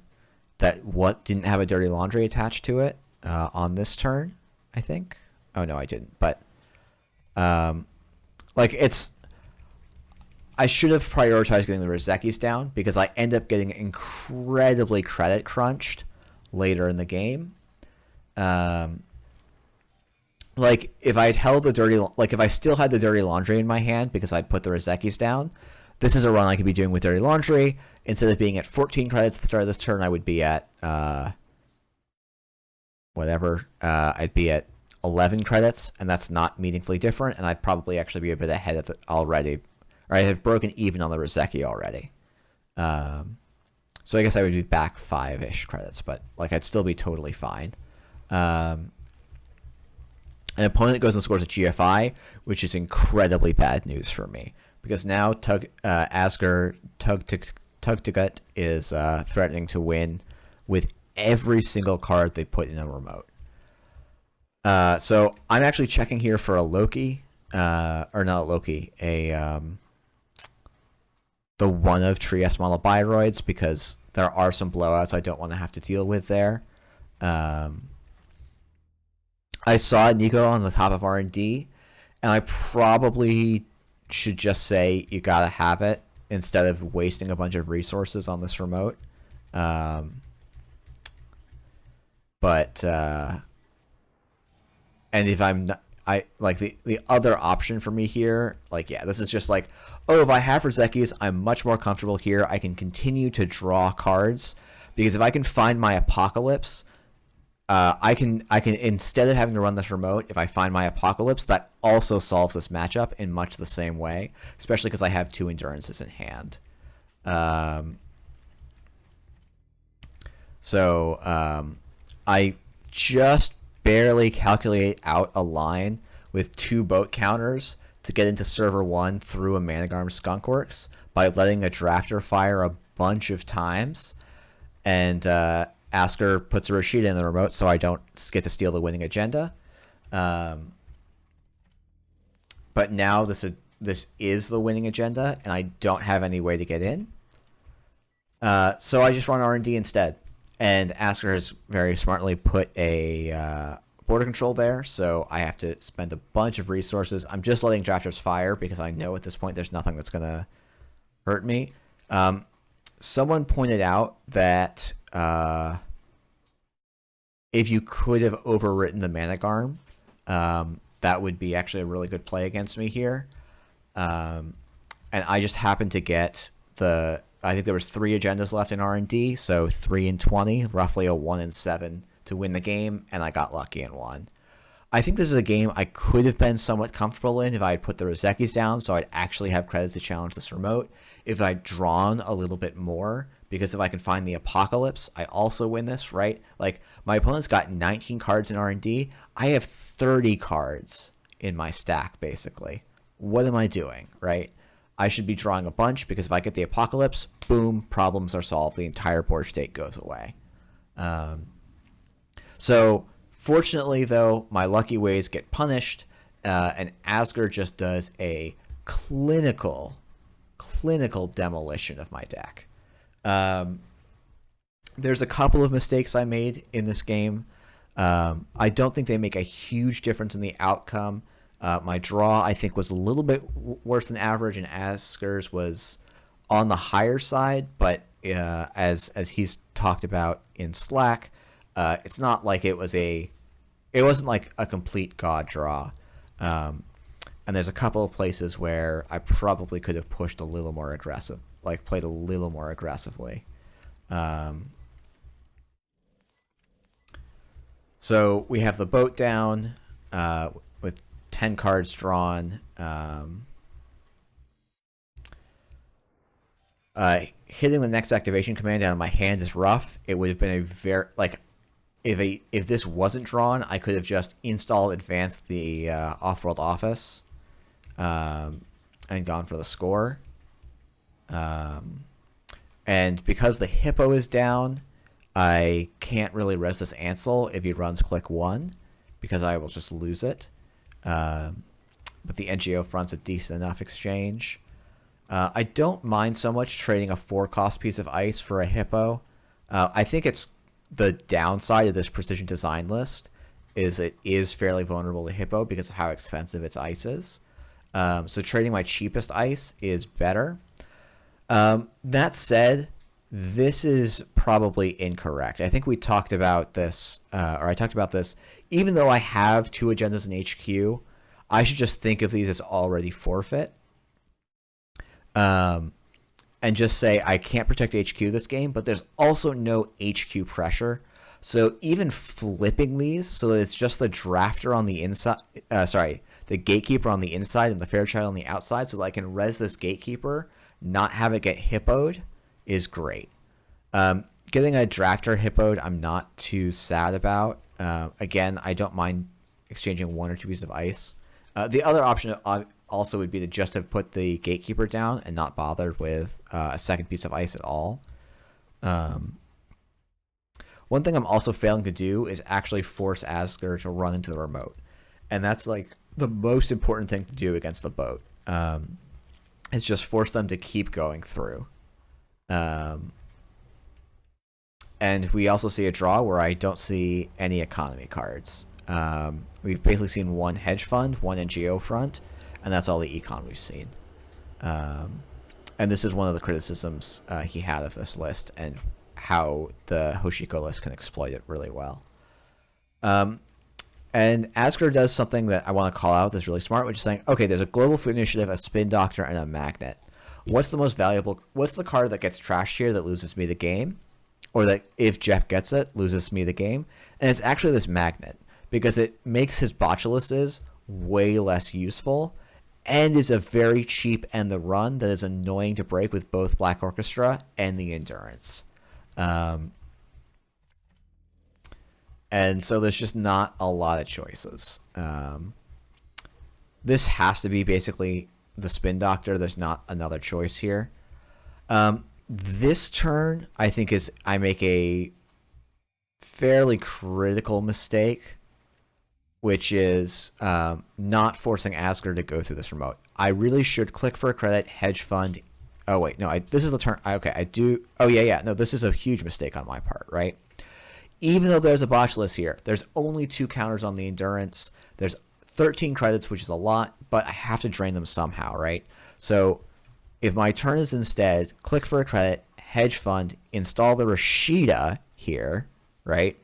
that didn't have a Dirty Laundry attached to it on this turn, I think. Oh, no, I didn't, but, I should have prioritized getting the Rozekis down because I end up getting incredibly credit crunched later in the game. If I'd held if I still had the Dirty Laundry in my hand because I'd put the Rozekis down, this is a run I could be doing with Dirty Laundry. Instead of being at 14 credits at the start of this turn, I would be at, I'd be at 11 credits, and that's not meaningfully different, and I'd probably actually be a bit ahead of it already. or I have broken even on the Rozeki already. So I guess I would be back 5-ish credits, but like I'd still be totally fine. An opponent goes and scores a GFI, which is incredibly bad news for me because now Asger Tugtugut is threatening to win with every single card they put in a remote. So I'm actually checking here for a Loki, or not a Loki, the one of Trieste model Bioroids, because there are some blowouts I don't want to have to deal with there. I saw Nico on the top of R&D, and I probably should just say you gotta have it instead of wasting a bunch of resources on this remote. But and if I'm not, I like the other option for me here, like, yeah, this is just like, oh, if I have Rozekis, I'm much more comfortable here. I can continue to draw cards because if I can find my Apocalypse, I can instead of having to run this remote, if I find my Apocalypse, that also solves this matchup in much the same way, especially because I have 2 Endurances in hand. So I just barely calculate out a line with 2 boat counters to get into server 1 through a Managarm Skunkworks by letting a drafter fire a bunch of times, and Asker puts a Rashida in the remote so I don't get to steal the winning agenda. But now this is the winning agenda, and I don't have any way to get in. So I just run R&D instead. And Asker has very smartly put a border control there, so I have to spend a bunch of resources. I'm just letting drafters fire because I know at this point there's nothing that's going to hurt me. Someone pointed out that if you could have overwritten the Managarm, that would be actually a really good play against me here. And I just happened to get I think there was 3 agendas left in R&D, so 3 and 20, roughly a 1 and 7 to win the game, and I got lucky and won. I think this is a game I could have been somewhat comfortable in if I had put the Rozekis down, so I'd actually have credits to challenge this remote. If I'd drawn a little bit more, because if I can find the Apocalypse, I also win this, right? Like, my opponent's got 19 cards in R&D. I have 30 cards in my stack, basically. What am I doing, right? I should be drawing a bunch because if I get the Apocalypse, boom, problems are solved. The entire board state goes away. So fortunately, though, my lucky ways get punished, and Asger just does a clinical demolition of my deck. There's a couple of mistakes I made in this game. I don't think they make a huge difference in the outcome. My draw, I think, was a little bit worse than average, and Asker's was on the higher side. But as he's talked about in Slack, it's not like it wasn't like a complete god draw. And there's a couple of places where I probably could have pushed a little more aggressive, like played a little more aggressively. So we have the boat down with 10 cards drawn. Hitting the next activation command out of my hand is rough. It would have been a very, like, if this wasn't drawn, I could have just installed advanced the Offworld Office and gone for the score. And because the Hippo is down, I can't really res this Ansel if he runs click 1 because I will just lose it. But the NGO front's a decent enough exchange. I don't mind so much trading a 4-cost piece of ice for a Hippo. I think it's the downside of this precision design list is it is fairly vulnerable to Hippo because of how expensive its ice is. So trading my cheapest ice is better. That said, this is probably incorrect. I think we talked about this, or I talked about this. Even though I have 2 agendas in HQ, I should just think of these as already forfeit. And just say I can't protect HQ this game, but there's also no HQ pressure. So even flipping these so that it's just the drafter on the inside, the Gatekeeper on the inside and the Fairchild on the outside, so that I can res this Gatekeeper, not have it get hippoed, is great. Getting a Drafter hippoed, I'm not too sad about. Again, I don't mind exchanging 1 or 2 pieces of ice. The other option also would be to just have put the Gatekeeper down and not bothered with a second piece of ice at all. One thing I'm also failing to do is actually force Asger to run into the remote. And that's like the most important thing to do against the boat. Is just force them to keep going through. And we also see a draw where I don't see any economy cards. We've basically seen 1 hedge fund, 1 NGO front, and that's all the econ we've seen. And this is one of the criticisms he had of this list, and how the Hoshiko list can exploit it really well. And Asger does something that I want to call out that's really smart, which is saying, okay, there's a Global Food Initiative, a Spin Doctor, and a Magnet. What's the most valuable? What's the card that gets trashed here that loses me the game? Or that, if Jeff gets it, loses me the game? And it's actually this Magnet, because it makes his Botulises way less useful, and is a very cheap end the run that is annoying to break with both Black Orchestra and the Endurance. And so there's just not a lot of choices. This has to be basically the Spin Doctor. There's not another choice here. This turn, I think, I make a fairly critical mistake, which is not forcing Asger to go through this remote. I really should click for a credit, hedge fund. Oh, wait, no, this is the turn. Okay, I do. Oh, yeah. No, this is a huge mistake on my part, right? Even though there's a Botulus here, there's only 2 counters on the Endurance. There's 13 credits, which is a lot, but I have to drain them somehow, right? So if my turn is instead click for a credit, hedge fund, install the Rashida here, right?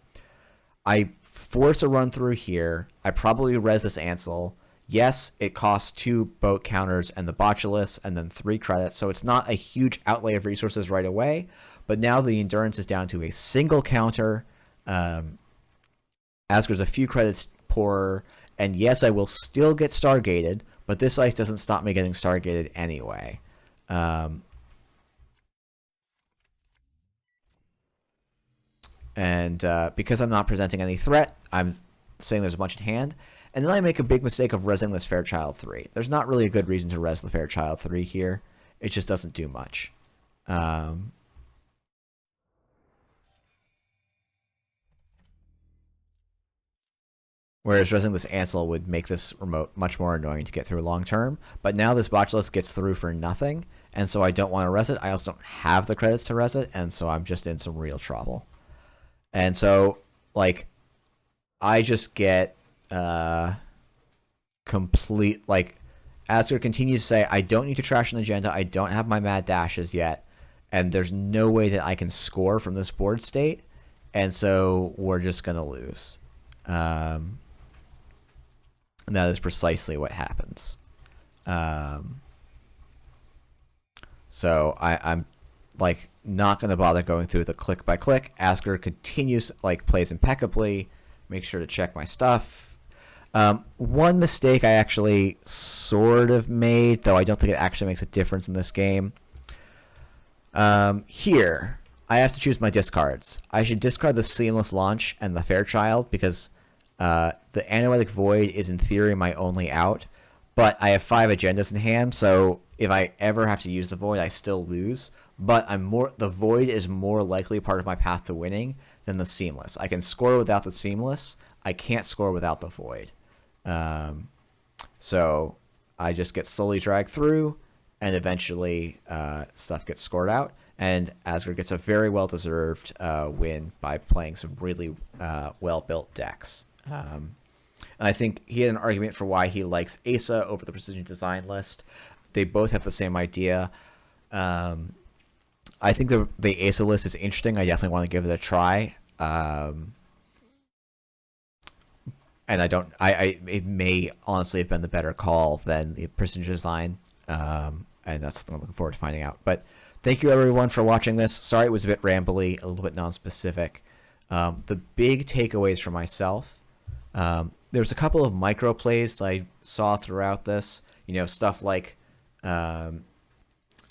I force a run through here. I probably res this Ansel. Yes, it costs 2 boat counters and the Botulus and then 3 credits, so it's not a huge outlay of resources right away, but now the Endurance is down to a single counter. Asger's a few credits poorer, and yes, I will still get Stargated, but this ice doesn't stop me getting Stargated anyway. Because I'm not presenting any threat, I'm saying there's a bunch in hand, and then I make a big mistake of resing this Fairchild 3. There's not really a good reason to res the Fairchild 3 here. It just doesn't do much. Whereas resing this Ansel would make this remote much more annoying to get through long term. But now this Botulus gets through for nothing, and so I don't want to res it. I also don't have the credits to res it, and so I'm just in some real trouble. And so, like, I just get complete, like, Asger continues to say, I don't need to trash an agenda, I don't have my mad dashes yet, and there's no way that I can score from this board state, and so we're just going to lose. And that is precisely what happens. So I'm like not going to bother going through the click by click. Asger continues, like, plays impeccably. Make sure to check my stuff. One mistake I actually sort of made, though I don't think it actually makes a difference in this game. Here, I have to choose my discards. I should discard the Seamless Launch and the Fairchild because the Analytic Void is in theory my only out, but I have 5 agendas in hand, so if I ever have to use the Void, I still lose. But the Void is more likely part of my path to winning than the Seamless. I can score without the Seamless. I can't score without the Void. So I just get slowly dragged through, and eventually stuff gets scored out. And Asger gets a very well-deserved win by playing some really well-built decks. And I think he had an argument for why he likes Asa over the Precision Design list. They both have the same idea. I think the Asa list is interesting. I definitely want to give it a try. And it may honestly have been the better call than the Precision Design. And that's something I'm looking forward to finding out. But thank you everyone for watching this. Sorry it was a bit rambly, a little bit non-specific. The big takeaways for myself, there's a couple of micro plays that I saw throughout this. Stuff like a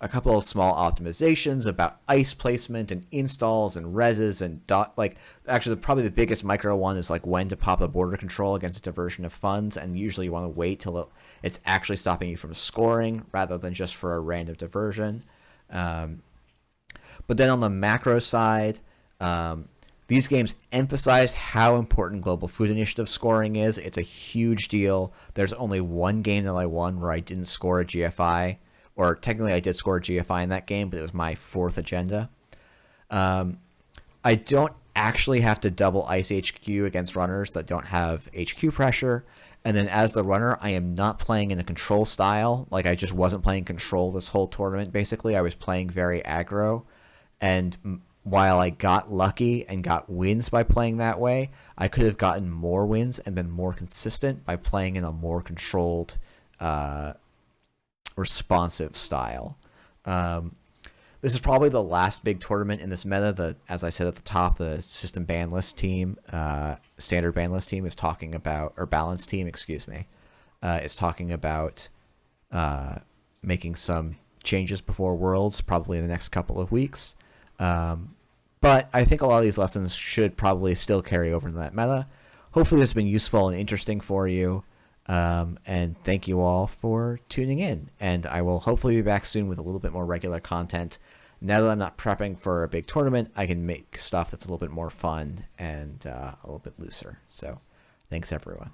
couple of small optimizations about ice placement and installs and reses and actually probably the biggest micro one is like when to pop the border control against a diversion of funds, and usually you want to wait till it's actually stopping you from scoring rather than just for a random diversion. But then on the macro side, these games emphasize how important Global Food Initiative scoring is. It's a huge deal. There's only one game that I won where I didn't score a GFI, or technically I did score a GFI in that game, but it was my fourth agenda. I don't actually have to double ice HQ against runners that don't have HQ pressure. And then as the runner, I am not playing in a control style. Like, I just wasn't playing control this whole tournament, basically. I was playing very aggro. And while I got lucky and got wins by playing that way, I could have gotten more wins and been more consistent by playing in a more controlled, responsive style. This is probably the last big tournament in this meta. As I said at the top, the system ban list team, standard ban list team is talking about, or balance team, excuse me, is talking about making some changes before Worlds, probably in the next couple of weeks. But I think a lot of these lessons should probably still carry over into that meta. Hopefully this has been useful and interesting for you. And thank you all for tuning in. And I will hopefully be back soon with a little bit more regular content. Now that I'm not prepping for a big tournament, I can make stuff that's a little bit more fun and a little bit looser. So thanks, everyone.